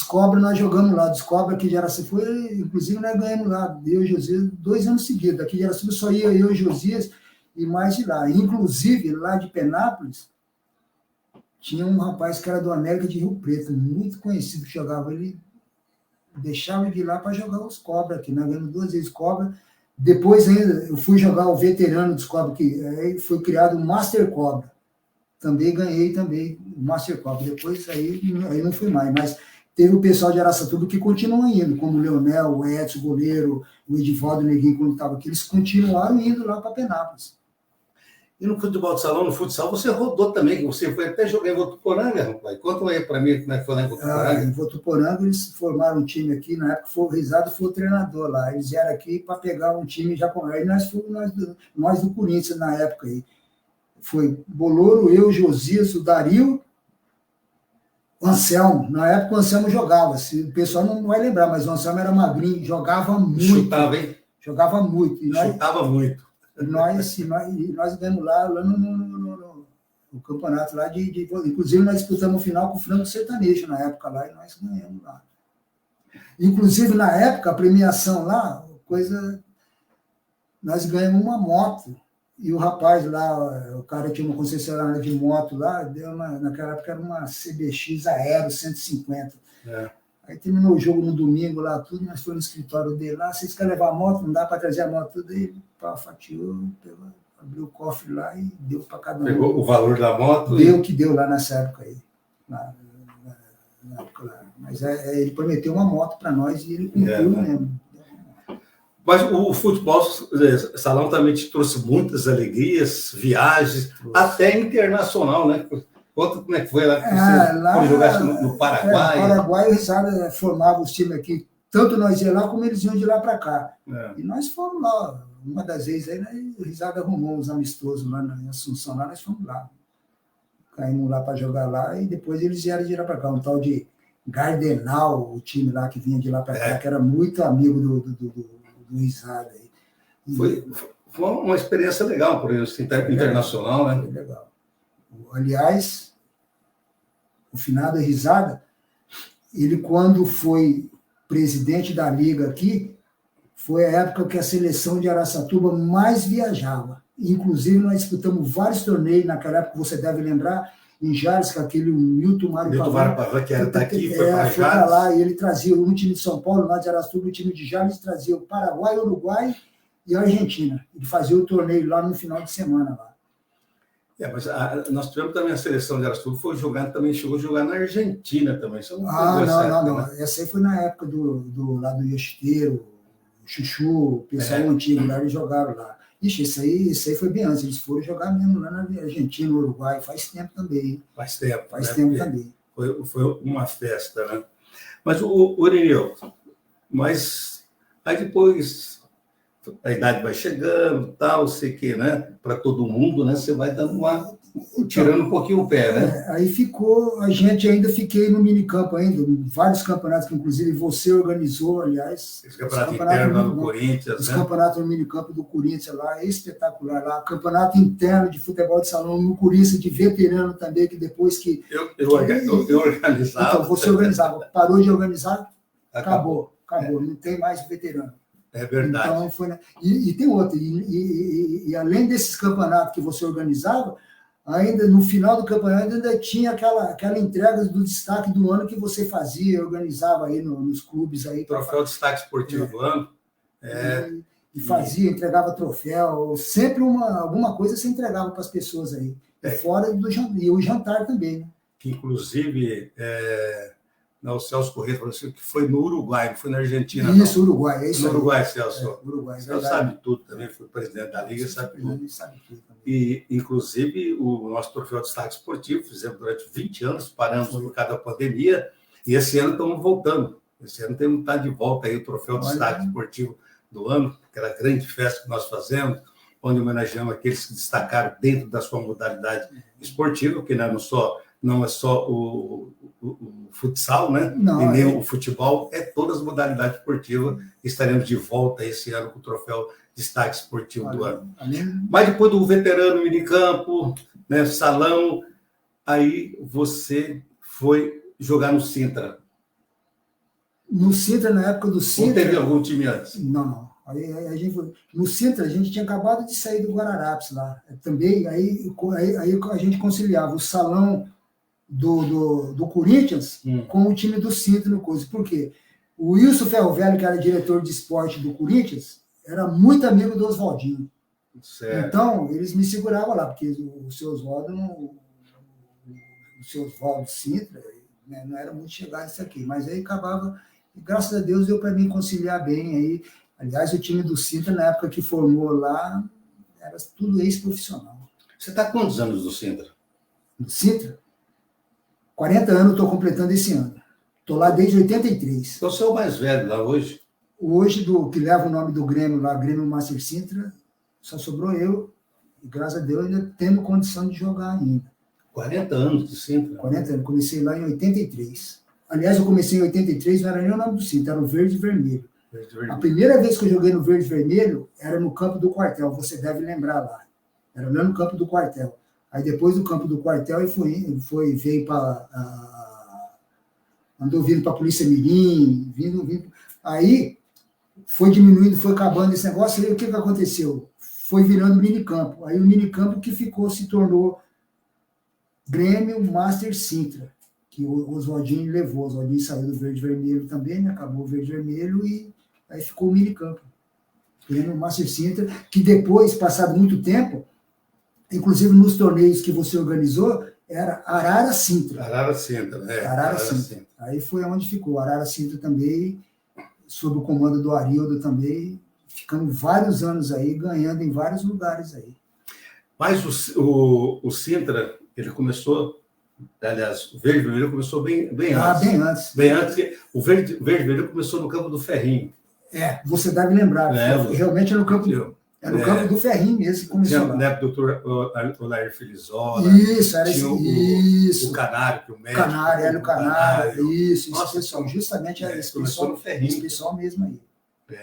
Speaker 3: Cobras nós jogamos lá, dos Cobras aqui de Araçatuba, inclusive nós ganhamos lá, eu e Josias, 2 anos seguidos. Aqui de Araçatuba só ia eu e Josias e mais de lá. Inclusive, lá de Penápolis, tinha um rapaz que era do América de Rio Preto, muito conhecido, que jogava, ele deixava de ir lá para jogar os Cobras aqui, nós ganhamos 2 vezes Cobra. Depois ainda eu fui jogar o veterano dos Cobras, que aí foi criado o Master Cobra. Também ganhei o Master Cobra. Depois aí não fui mais, mas teve o pessoal de Araçatuba que continua indo, como o Leonel, o Edson, o goleiro, o Edivaldo Neguinho, quando estava aqui, eles continuaram indo lá para Penápolis.
Speaker 2: E no futebol de salão, no futsal, você rodou também, você foi até jogar em Votuporanga, rapaz. Conta aí para mim como é que foi lá em Votuporanga.
Speaker 3: Em Votuporanga, eles formaram um time aqui, na época o Risado foi o treinador lá. Eles vieram aqui para pegar um time japonês. Aí nós do Corinthians na época aí. Foi Boloro, eu, Josias, o Dario, o Anselmo. Na época o Anselmo jogava. O pessoal não vai lembrar, mas o Anselmo era magrinho, jogava muito.
Speaker 2: Chutava, hein?
Speaker 3: Jogava muito.
Speaker 2: Chutava muito.
Speaker 3: E nós ganhamos lá no campeonato lá inclusive nós disputamos o final com o Franco Sertanejo na época lá, e nós ganhamos lá. Inclusive, na época, a premiação lá, nós ganhamos uma moto, e o rapaz lá, o cara tinha uma concessionária de moto lá, naquela época era uma CBX Aero 150. Aí terminou o jogo no domingo lá, tudo, nós fomos no escritório dele lá, vocês querem levar a moto? Não dá para trazer a moto, tudo aí, fatiou, abriu o cofre lá e deu para cada um.
Speaker 2: Pegou o valor da moto?
Speaker 3: Deu o que deu lá nessa época aí. Na época lá. Mas ele prometeu uma moto para nós e ele cumpriu mesmo.
Speaker 2: Mas o futebol salão também te trouxe muitas alegrias, viagens, até internacional, né? Conta como é que foi lá que você jogasse no Paraguai.
Speaker 3: No Paraguai, o Risada formava os times aqui. Tanto nós ia lá, como eles iam de lá para cá. E nós fomos lá. Uma das vezes aí, o Risada arrumou uns amistosos lá na Assunção, lá nós fomos lá. Caímos lá para jogar lá e depois eles vieram de lá para cá. Um tal de Gardenal, o time lá que vinha de lá para cá, que era muito amigo do Risada.
Speaker 2: Foi uma experiência legal, por isso, internacional, né?
Speaker 3: Foi legal. Aliás, o finado Risada, ele quando foi presidente da Liga aqui, foi a época que a seleção de Araçatuba mais viajava. Inclusive, nós disputamos vários torneios naquela época, você deve lembrar, em Jales, com aquele Milton Mário
Speaker 2: Pavão, que era daqui, foi
Speaker 3: para lá, e ele trazia um time de São Paulo, nós de Araçatuba, o time de Jales trazia o Paraguai, Uruguai e a Argentina. Ele fazia o torneio lá no final de semana lá.
Speaker 2: Mas nós tivemos também a seleção de Araçatuba, chegou a jogar na Argentina também. Isso
Speaker 3: não. Essa aí foi na época lá do Esteiro, o Chuchu, o pessoal antigo lá, eles jogaram lá. Ixi, isso aí foi bem antes, eles foram jogar mesmo lá na Argentina, no Uruguai, faz tempo também.
Speaker 2: Faz tempo
Speaker 3: também.
Speaker 2: Foi uma festa, né? Mas, o Irineu, aí depois a idade vai chegando, tal, sei que, né? Para todo mundo, né? Você vai dando tirando um pouquinho o pé, né?
Speaker 3: Aí fiquei no minicampo ainda, vários campeonatos que inclusive você organizou, aliás.
Speaker 2: Esse campeonato interno lá do Corinthians,
Speaker 3: os campeonatos no minicampo do Corinthians lá, espetacular lá. Campeonato interno de futebol de salão no Corinthians, de veterano também, que depois que...
Speaker 2: Eu organizava.
Speaker 3: Então, você organizava. Parou de organizar, acabou. Não tem mais veterano.
Speaker 2: É verdade.
Speaker 3: Então, e tem outro. E além desses campeonatos que você organizava, ainda no final do campeonato ainda tinha aquela entrega do destaque do ano que você fazia, organizava aí nos clubes aí.
Speaker 2: Troféu de destaque esportivo do ano.
Speaker 3: E fazia, entregava troféu, sempre alguma coisa você entregava para as pessoas aí. Fora do jantar, e o jantar também, né?
Speaker 2: que inclusive o Celso Corrêa falou assim, que foi no Uruguai, não foi na Argentina.
Speaker 3: Isso,
Speaker 2: não.
Speaker 3: Uruguai, é isso.
Speaker 2: No Uruguai, Celso.
Speaker 3: Uruguai,
Speaker 2: Celso sabe tudo também, foi presidente da Liga, sabe tudo.
Speaker 3: Ele sabe tudo também.
Speaker 2: E, inclusive, o nosso troféu de destaque esportivo, fizemos durante 20 anos, paramos por causa da pandemia, e esse ano estamos voltando. Esse ano temos que estar de volta aí o troféu de destaque esportivo do ano, aquela grande festa que nós fazemos, onde homenageamos aqueles que destacaram dentro da sua modalidade esportiva, que não é só o futsal, né?
Speaker 3: Não,
Speaker 2: e nem o futebol, é todas as modalidades esportivas. Estaremos de volta esse ano com o troféu destaque esportivo do ano. Mas depois do veterano minicampo, né, salão, aí você foi jogar no Sintra.
Speaker 3: No Sintra, na época do Sintra...
Speaker 2: Ou teve algum time antes?
Speaker 3: Não. Aí a gente foi... No Sintra, a gente tinha acabado de sair do Guararapes lá. Também, aí a gente conciliava o salão do Corinthians com o time do Sintra no coisa. Por quê? O Wilson Ferro Velho, que era diretor de esporte do Corinthians, era muito amigo do Oswaldinho.
Speaker 2: Certo.
Speaker 3: Então, eles me seguravam lá, porque o seu Oswaldo Sintra, né, não era muito chegado isso aqui. Mas aí acabava, e graças a Deus deu para mim conciliar bem aí. Aliás, o time do Sintra, na época que formou lá, era tudo ex-profissional.
Speaker 2: Você está com quantos anos do Sintra?
Speaker 3: No Sintra? 40 anos estou completando esse ano. Estou lá desde 83.
Speaker 2: Então você é o mais velho lá hoje?
Speaker 3: Hoje, que leva o nome do Grêmio lá, Grêmio Master Sintra, só sobrou eu, e graças a Deus ainda tendo condição de jogar ainda.
Speaker 2: 40 anos de Sintra?
Speaker 3: 40 anos, comecei lá em 83. Aliás, eu comecei em 83, não era nem o nome do Sintra, era o Verde e Vermelho. A primeira vez que eu joguei no Verde e Vermelho era no campo do quartel, você deve lembrar lá. Era lá no campo do quartel. Aí depois do campo do quartel veio para... andou vindo para a Polícia Mirim, vindo. Aí foi diminuindo, foi acabando esse negócio, aí o que aconteceu? Foi virando minicampo. Aí o minicampo que se tornou Grêmio Master Sintra, que o Oswaldinho levou. O Oswaldinho saiu do Verde e Vermelho também, né? Acabou o Verde e Vermelho e aí ficou o minicampo. Grêmio Master Sintra, que depois, passado muito tempo, inclusive nos torneios que você organizou, era Arara Sintra.
Speaker 2: Arara Sintra, né?
Speaker 3: Arara Sintra. Aí foi onde ficou. Arara Sintra também, sob o comando do Arildo também, ficando vários anos aí, ganhando em vários lugares aí.
Speaker 2: Mas o Sintra, ele começou, aliás, o Verde Vermelho começou bem antes.
Speaker 3: Bem antes.
Speaker 2: Bem antes, que o Verde Vermelho começou no campo do Ferrinho.
Speaker 3: Você deve lembrar. Realmente era no campo... Era no campo do Ferrinho mesmo que começou lá.
Speaker 2: Né, o doutor Olair Felizola.
Speaker 3: Isso, era
Speaker 2: isso. O Canário, que o médico.
Speaker 3: Era o Canário. Isso,
Speaker 2: Nossa,
Speaker 3: pessoal. Justamente era esse
Speaker 2: pessoal. No Ferrinho.
Speaker 3: Esse pessoal mesmo aí.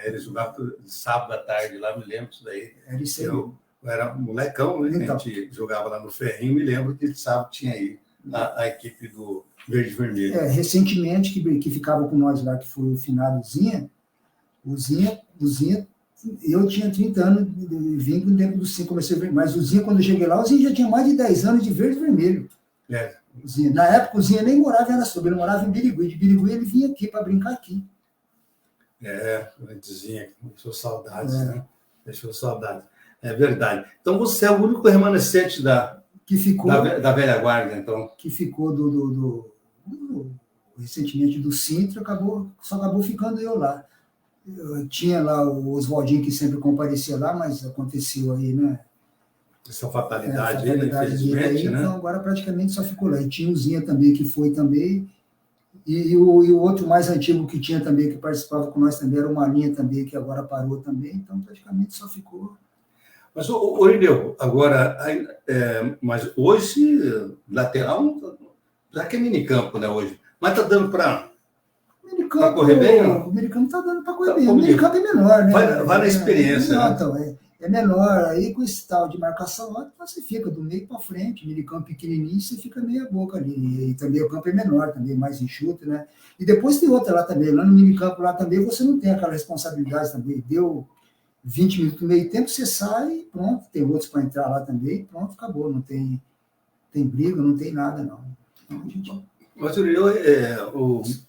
Speaker 2: Eles jogavam sábado à tarde lá, me lembro disso daí.
Speaker 3: Era isso aí.
Speaker 2: Eu era um molecão, né? Então. A gente jogava lá no Ferrinho, me lembro que sábado tinha aí a equipe do Verde e Vermelho.
Speaker 3: Recentemente, que ficava com nós lá, que foi o finado Zinha, o Zinha, eu tinha 30 anos, vim com o tempo do Zinha, comecei a ver, mas o Zinha, quando eu cheguei lá, o Zinha já tinha mais de 10 anos de Verde e Vermelho. O Zinha, na época, o Zinha nem morava em Araçatuba, ele morava em Birigui. De Birigui, ele vinha aqui para brincar aqui.
Speaker 2: Zinha, deixou saudades, né? Deixou saudades. É verdade. Então, você é o único remanescente da velha guarda, então.
Speaker 3: Que ficou recentemente do Sintra, só acabou ficando eu lá. Eu tinha lá o Oswaldinho, que sempre comparecia lá, mas aconteceu aí, né?
Speaker 2: Essa fatalidade aí, infelizmente,
Speaker 3: aí,
Speaker 2: né?
Speaker 3: Então, agora praticamente só ficou lá. E tinha o Zinha também, que foi também. E o outro mais antigo que tinha também, que participava com nós também, era o Malinha também, que agora parou também. Então, praticamente só ficou.
Speaker 2: Mas, Irineu, agora, mas hoje, lateral, já que é minicampo, né, hoje, mas está dando para correr bem?
Speaker 3: O minicampo está dando para correr bem. O minicampo é menor, né?
Speaker 2: Vai na experiência.
Speaker 3: Não, então, é menor. Aí, com esse tal de marcação lá, você fica do meio para frente. Minicampo pequenininho, você fica meia boca ali. E também o campo é menor, também mais enxuto, né? E depois tem outra lá também. Lá no minicampo lá também, você não tem aquela responsabilidade também. Deu 20 minutos no meio tempo, você sai, pronto, tem outros para entrar lá também, pronto, acabou, não tem briga, não tem nada, não. Então,
Speaker 2: mas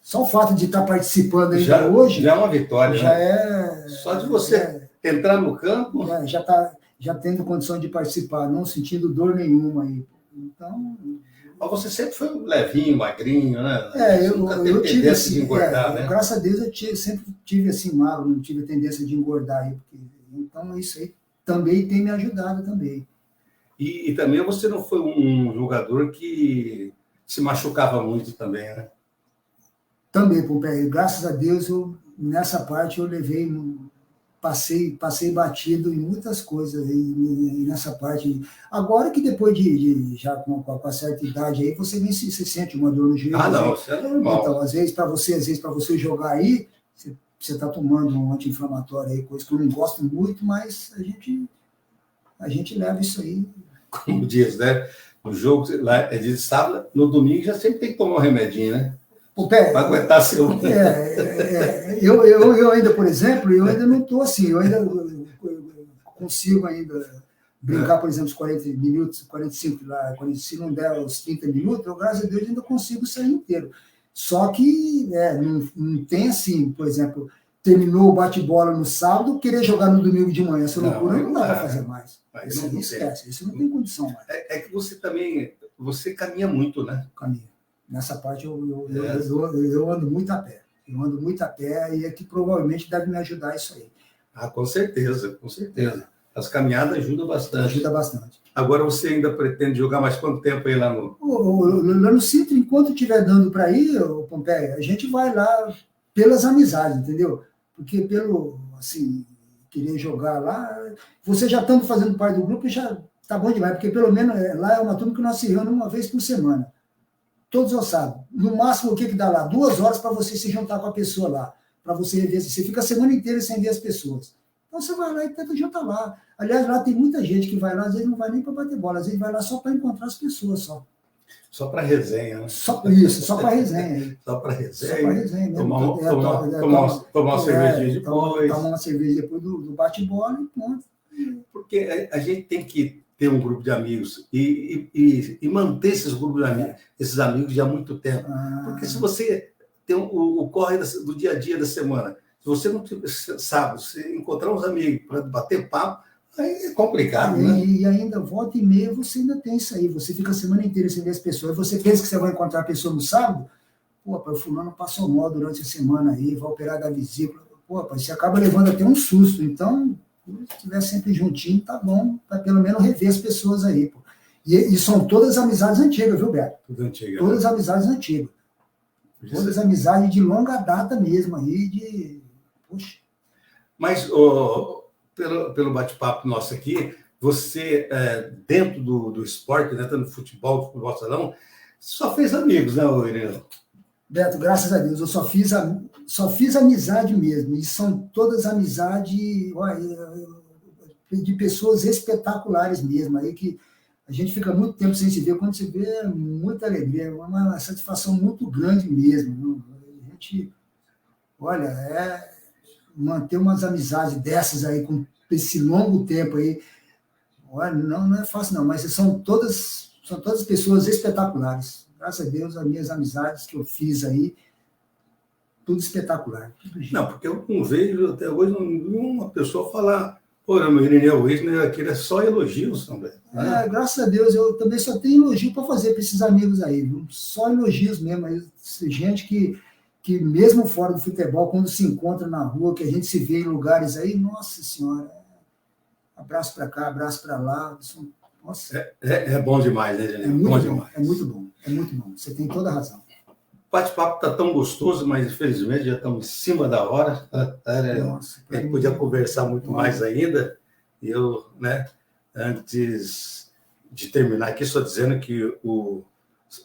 Speaker 3: só o fato de estar participando ainda hoje...
Speaker 2: Já é uma vitória,
Speaker 3: já
Speaker 2: né? Só de você entrar no campo...
Speaker 3: Já tendo condição de participar, não sentindo dor nenhuma aí. Então...
Speaker 2: Mas você sempre foi um levinho, magrinho, né?
Speaker 3: Eu tive assim,
Speaker 2: de engordar, né?
Speaker 3: Graças a Deus sempre tive assim magro, não tive a tendência de engordar. Então isso aí também tem me ajudado também.
Speaker 2: E também você não foi um jogador que se machucava muito também, né?
Speaker 3: Também, Pompeia. Graças a Deus, nessa parte eu passei batido em muitas coisas aí, nessa parte. Agora que depois já com a certa idade aí, você nem se sente uma dor no joelho.
Speaker 2: Não, isso é normal.
Speaker 3: Então, às vezes, para você jogar aí, você está tomando um anti-inflamatório aí, coisa que eu não gosto muito, mas a gente leva isso aí.
Speaker 2: Como diz, né? O jogo lá é de sábado, no domingo já sempre tem que tomar um remedinho, né? Para aguentar seu.
Speaker 3: Eu ainda, por exemplo, eu ainda não estou assim, eu ainda consigo ainda brincar, por exemplo, os 40 minutos, 45 lá, se não der os 30 minutos, eu, graças a Deus, ainda consigo sair inteiro. Só que não tem assim, por exemplo, terminou o bate-bola no sábado, querer jogar no domingo de manhã, essa loucura não dá para fazer mais. Isso não esquece, isso não tem condição mais.
Speaker 2: É que você também, você caminha muito, né?
Speaker 3: Caminha. Nessa parte eu ando muito a pé. Eu ando muito a pé e é que provavelmente deve me ajudar isso aí.
Speaker 2: Ah, com certeza, com certeza. As caminhadas ajudam bastante.
Speaker 3: Ajuda bastante.
Speaker 2: Agora você ainda pretende jogar mais quanto tempo aí lá no...
Speaker 3: Lá no Sintra, enquanto estiver dando para ir, Pompeia, a gente vai lá pelas amizades, entendeu? Porque pelo, assim, querer jogar lá, você já estando fazendo parte do grupo, já tá bom demais, porque pelo menos lá é uma turma que nós se reúne uma vez por semana. Todos os sábados. No máximo, o que dá lá? 2 horas para você se juntar com a pessoa lá. Para você ver. Você fica a semana inteira sem ver as pessoas. Então você vai lá e tenta juntar lá. Aliás, lá tem muita gente que vai lá, às vezes não vai nem para bater bola, às vezes vai lá só para encontrar as pessoas só.
Speaker 2: Só para resenha, né?
Speaker 3: Só para resenha.
Speaker 2: Só para resenha.
Speaker 3: Só para resenha mesmo.
Speaker 2: Tomar uma cervejinha depois.
Speaker 3: Tomar uma cerveja depois do bate-bola e pronto.
Speaker 2: Porque a gente tem que ter um grupo de amigos e manter esses grupos de amigos, esses amigos já há muito tempo. Porque se você tem o corre do dia a dia da semana, se você não sabe, se encontrar uns amigos para bater papo, aí é complicado, né?
Speaker 3: E ainda, volta e meia, você ainda tem isso aí. Você fica a semana inteira sem ver as pessoas. Você pensa que você vai encontrar a pessoa no sábado, pô, pai, o fulano passou mal durante a semana aí, vai operar da vesícula. Pô, pai, você acaba levando até um susto. Então, se estiver sempre juntinho, tá bom, para pelo menos rever as pessoas aí, pô. E são todas amizades antigas, viu, Beto?
Speaker 2: Tudo antiga.
Speaker 3: Todas amizades antigas. Todas amizades de longa data mesmo aí, Poxa.
Speaker 2: Mas, pelo bate-papo nosso aqui, você, dentro do esporte, né, tanto no futebol salão, só fez amigos, né, Irineu?
Speaker 3: Beto, graças a Deus, eu só fiz amizade mesmo, e são todas amizades de pessoas espetaculares mesmo, aí que a gente fica muito tempo sem se ver, quando se vê, é muita alegria, uma satisfação muito grande mesmo. A gente, manter umas amizades dessas aí, com esse longo tempo aí, não é fácil não, mas são todas pessoas espetaculares. Graças a Deus, as minhas amizades que eu fiz aí, tudo espetacular.
Speaker 2: Não, porque eu não vejo até hoje uma pessoa falar, pô, meu Irineu, aquilo é só elogios também. Né?
Speaker 3: Graças a Deus, eu também só tenho elogio para fazer para esses amigos aí, viu? Só elogios mesmo. Aí, gente que mesmo fora do futebol, quando se encontra na rua, que a gente se vê em lugares aí, nossa senhora, abraço para cá, abraço para lá. Nossa.
Speaker 2: É bom demais, né, Irineu?
Speaker 3: Bom demais. É muito bom, é muito bom. Você tem toda a razão.
Speaker 2: O bate-papo está tão gostoso, mas infelizmente já estamos em cima da hora.
Speaker 3: Nossa,
Speaker 2: a gente podia conversar muito mais ainda. E eu, né, antes de terminar aqui, só dizendo que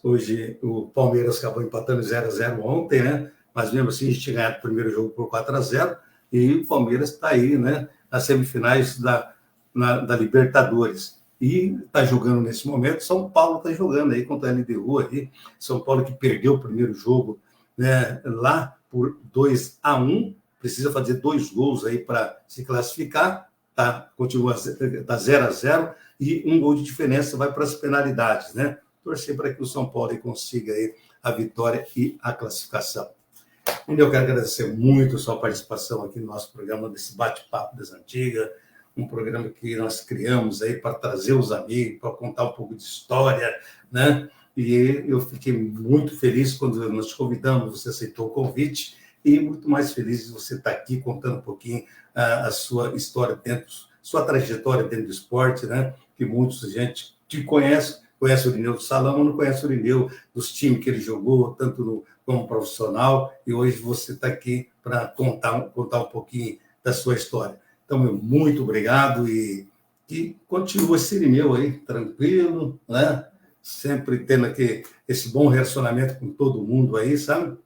Speaker 2: hoje o Palmeiras acabou empatando 0-0 ontem, né? Mas mesmo assim a gente tinha ganhado o primeiro jogo por 4-0 e o Palmeiras está aí, né? Nas semifinais da Libertadores. E está jogando nesse momento, São Paulo está jogando aí contra a LDU aí. São Paulo que perdeu o primeiro jogo, né, lá por 2-1, precisa fazer 2 gols aí para se classificar, tá? Continua, tá 0-0 e 1 gol de diferença vai para as penalidades, né? Torcer para que o São Paulo consiga aí a vitória e a classificação. E eu quero agradecer muito a sua participação aqui no nosso programa, desse bate-papo das antigas. um programa que nós criamos aí para trazer os amigos, para contar um pouco de história, né? E eu fiquei muito feliz quando nós te convidamos, você aceitou o convite, e muito mais feliz de você estar aqui contando um pouquinho a sua história sua trajetória dentro do esporte, né? Que muita gente te conhece o Irineu do Salão, mas não conhece o Irineu dos times que ele jogou, tanto como profissional, e hoje você está aqui para contar um pouquinho da sua história. Então, muito obrigado e continua esse Irineu aí, tranquilo, né? Sempre tendo aqui esse bom relacionamento com todo mundo aí, sabe?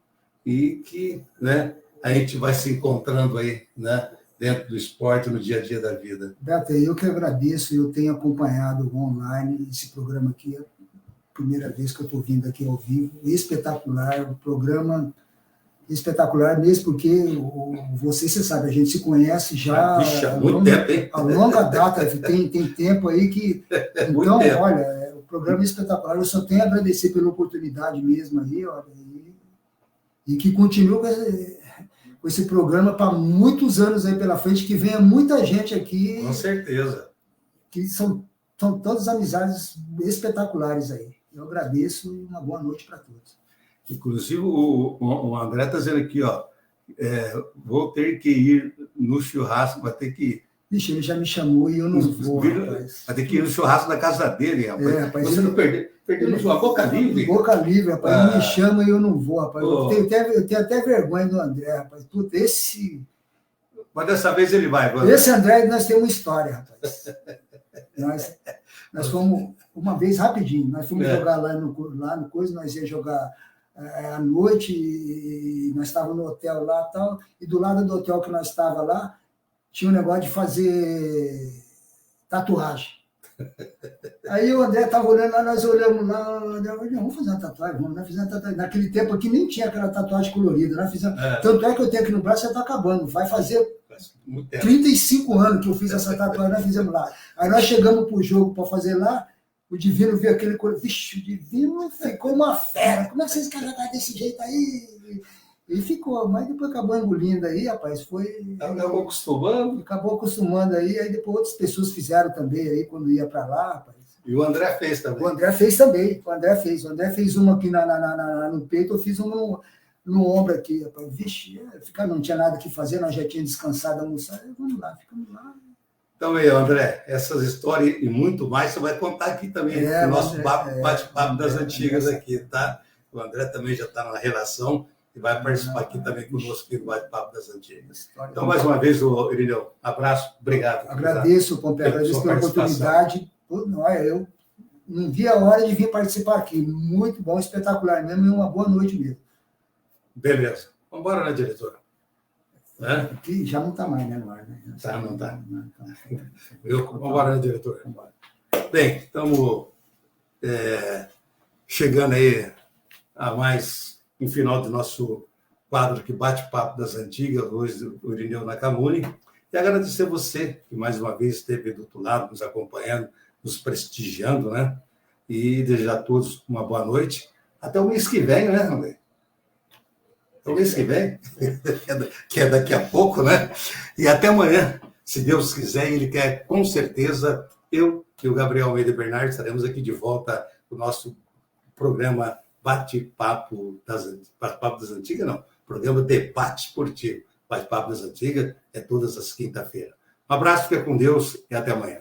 Speaker 2: E que, né, a gente vai se encontrando aí, né, dentro do esporte, no dia a dia da vida.
Speaker 3: Beto, eu que agradeço, eu tenho acompanhado online esse programa aqui, é a primeira vez que eu estou vindo aqui ao vivo, espetacular, o programa espetacular mesmo, porque você sabe, a gente se conhece já
Speaker 2: há muito tempo, hein?
Speaker 3: A longa data, tem tempo aí que... Então, olha, o programa é espetacular, eu só tenho a agradecer pela oportunidade mesmo aí, olha, e que continue com esse programa para muitos anos aí pela frente, que venha muita gente aqui.
Speaker 2: Com certeza.
Speaker 3: Que são todas amizades espetaculares aí. Eu agradeço e uma boa noite para todos.
Speaker 2: Inclusive, o André está dizendo aqui, ó, vou ter que ir no churrasco, vai ter que ir.
Speaker 3: Vixe, ele já me chamou e eu não vou, rapaz.
Speaker 2: Vai ter que ir no churrasco da casa dele, rapaz.
Speaker 3: Rapaz,
Speaker 2: você não perdeu sua boca livre?
Speaker 3: Boca livre, rapaz. Ele me chama e eu não vou, rapaz. Eu tenho até vergonha do André, rapaz. Puta,
Speaker 2: Mas dessa vez ele vai.
Speaker 3: Esse André, nós temos uma história, rapaz. Nós fomos, uma vez, rapidinho, nós fomos jogar lá no coisa, nós ia jogar à noite, e nós estávamos no hotel lá e tal, e do lado do hotel que nós estávamos lá, tinha um negócio de fazer tatuagem. Aí o André estava olhando lá, nós olhamos lá, vamos fazer uma tatuagem, nós fizemos uma tatuagem. Naquele tempo aqui nem tinha aquela tatuagem colorida, nós fizemos, tanto é que eu tenho aqui no braço, já está acabando, vai fazer 35 anos que eu fiz essa tatuagem, nós fizemos lá. Aí nós chegamos para o jogo para fazer lá, o Divino viu aquele colorido, vixe, o Divino ficou uma fera, como é que vocês querem jogar desse jeito aí? E ficou, mas depois acabou engolindo aí, rapaz, foi...
Speaker 2: Acabou acostumando?
Speaker 3: Acabou acostumando aí depois outras pessoas fizeram também aí, quando ia para lá, rapaz.
Speaker 2: E o André fez também?
Speaker 3: O André fez também, o André fez uma aqui no peito, eu fiz uma no ombro aqui, rapaz. Vixe, não tinha nada que fazer, nós já tínhamos descansado, almoçado, vamos lá, ficamos lá.
Speaker 2: Então, aí, André, essas histórias e muito mais você vai contar aqui também, no nosso bate-papo das antigas aqui, tá? O André também já está na relação e vai participar aqui também conosco aqui no bate-papo das antigas. Então, mais uma vez, Irineu, abraço, obrigado.
Speaker 3: Agradeço, Pompeu, agradeço pela oportunidade. Eu não vi a hora de vir participar aqui. Muito bom, espetacular mesmo, e uma boa noite mesmo.
Speaker 2: Beleza. Vamos embora, né, diretora?
Speaker 3: Aqui já não está mais, né, Luar?
Speaker 2: Tá, não está. Vamos embora, né, diretora? Bem, estamos chegando aí a mais um final do nosso quadro que bate-papo das antigas, hoje o Irineu Nakamura, e agradecer você que mais uma vez esteve do outro lado, nos acompanhando, nos prestigiando, né? E desejar a todos uma boa noite. Até o mês que vem, né, André? Até o mês que vem, que é daqui a pouco, né? E até amanhã, se Deus quiser, Ele quer, com certeza, eu e o Gabriel Almeida Bernardo estaremos aqui de volta com o nosso programa Bate-Papo das Antigas, não, programa Debate Esportivo. Bate-Papo das Antigas é todas as quinta-feiras. Um abraço, fica com Deus e até amanhã.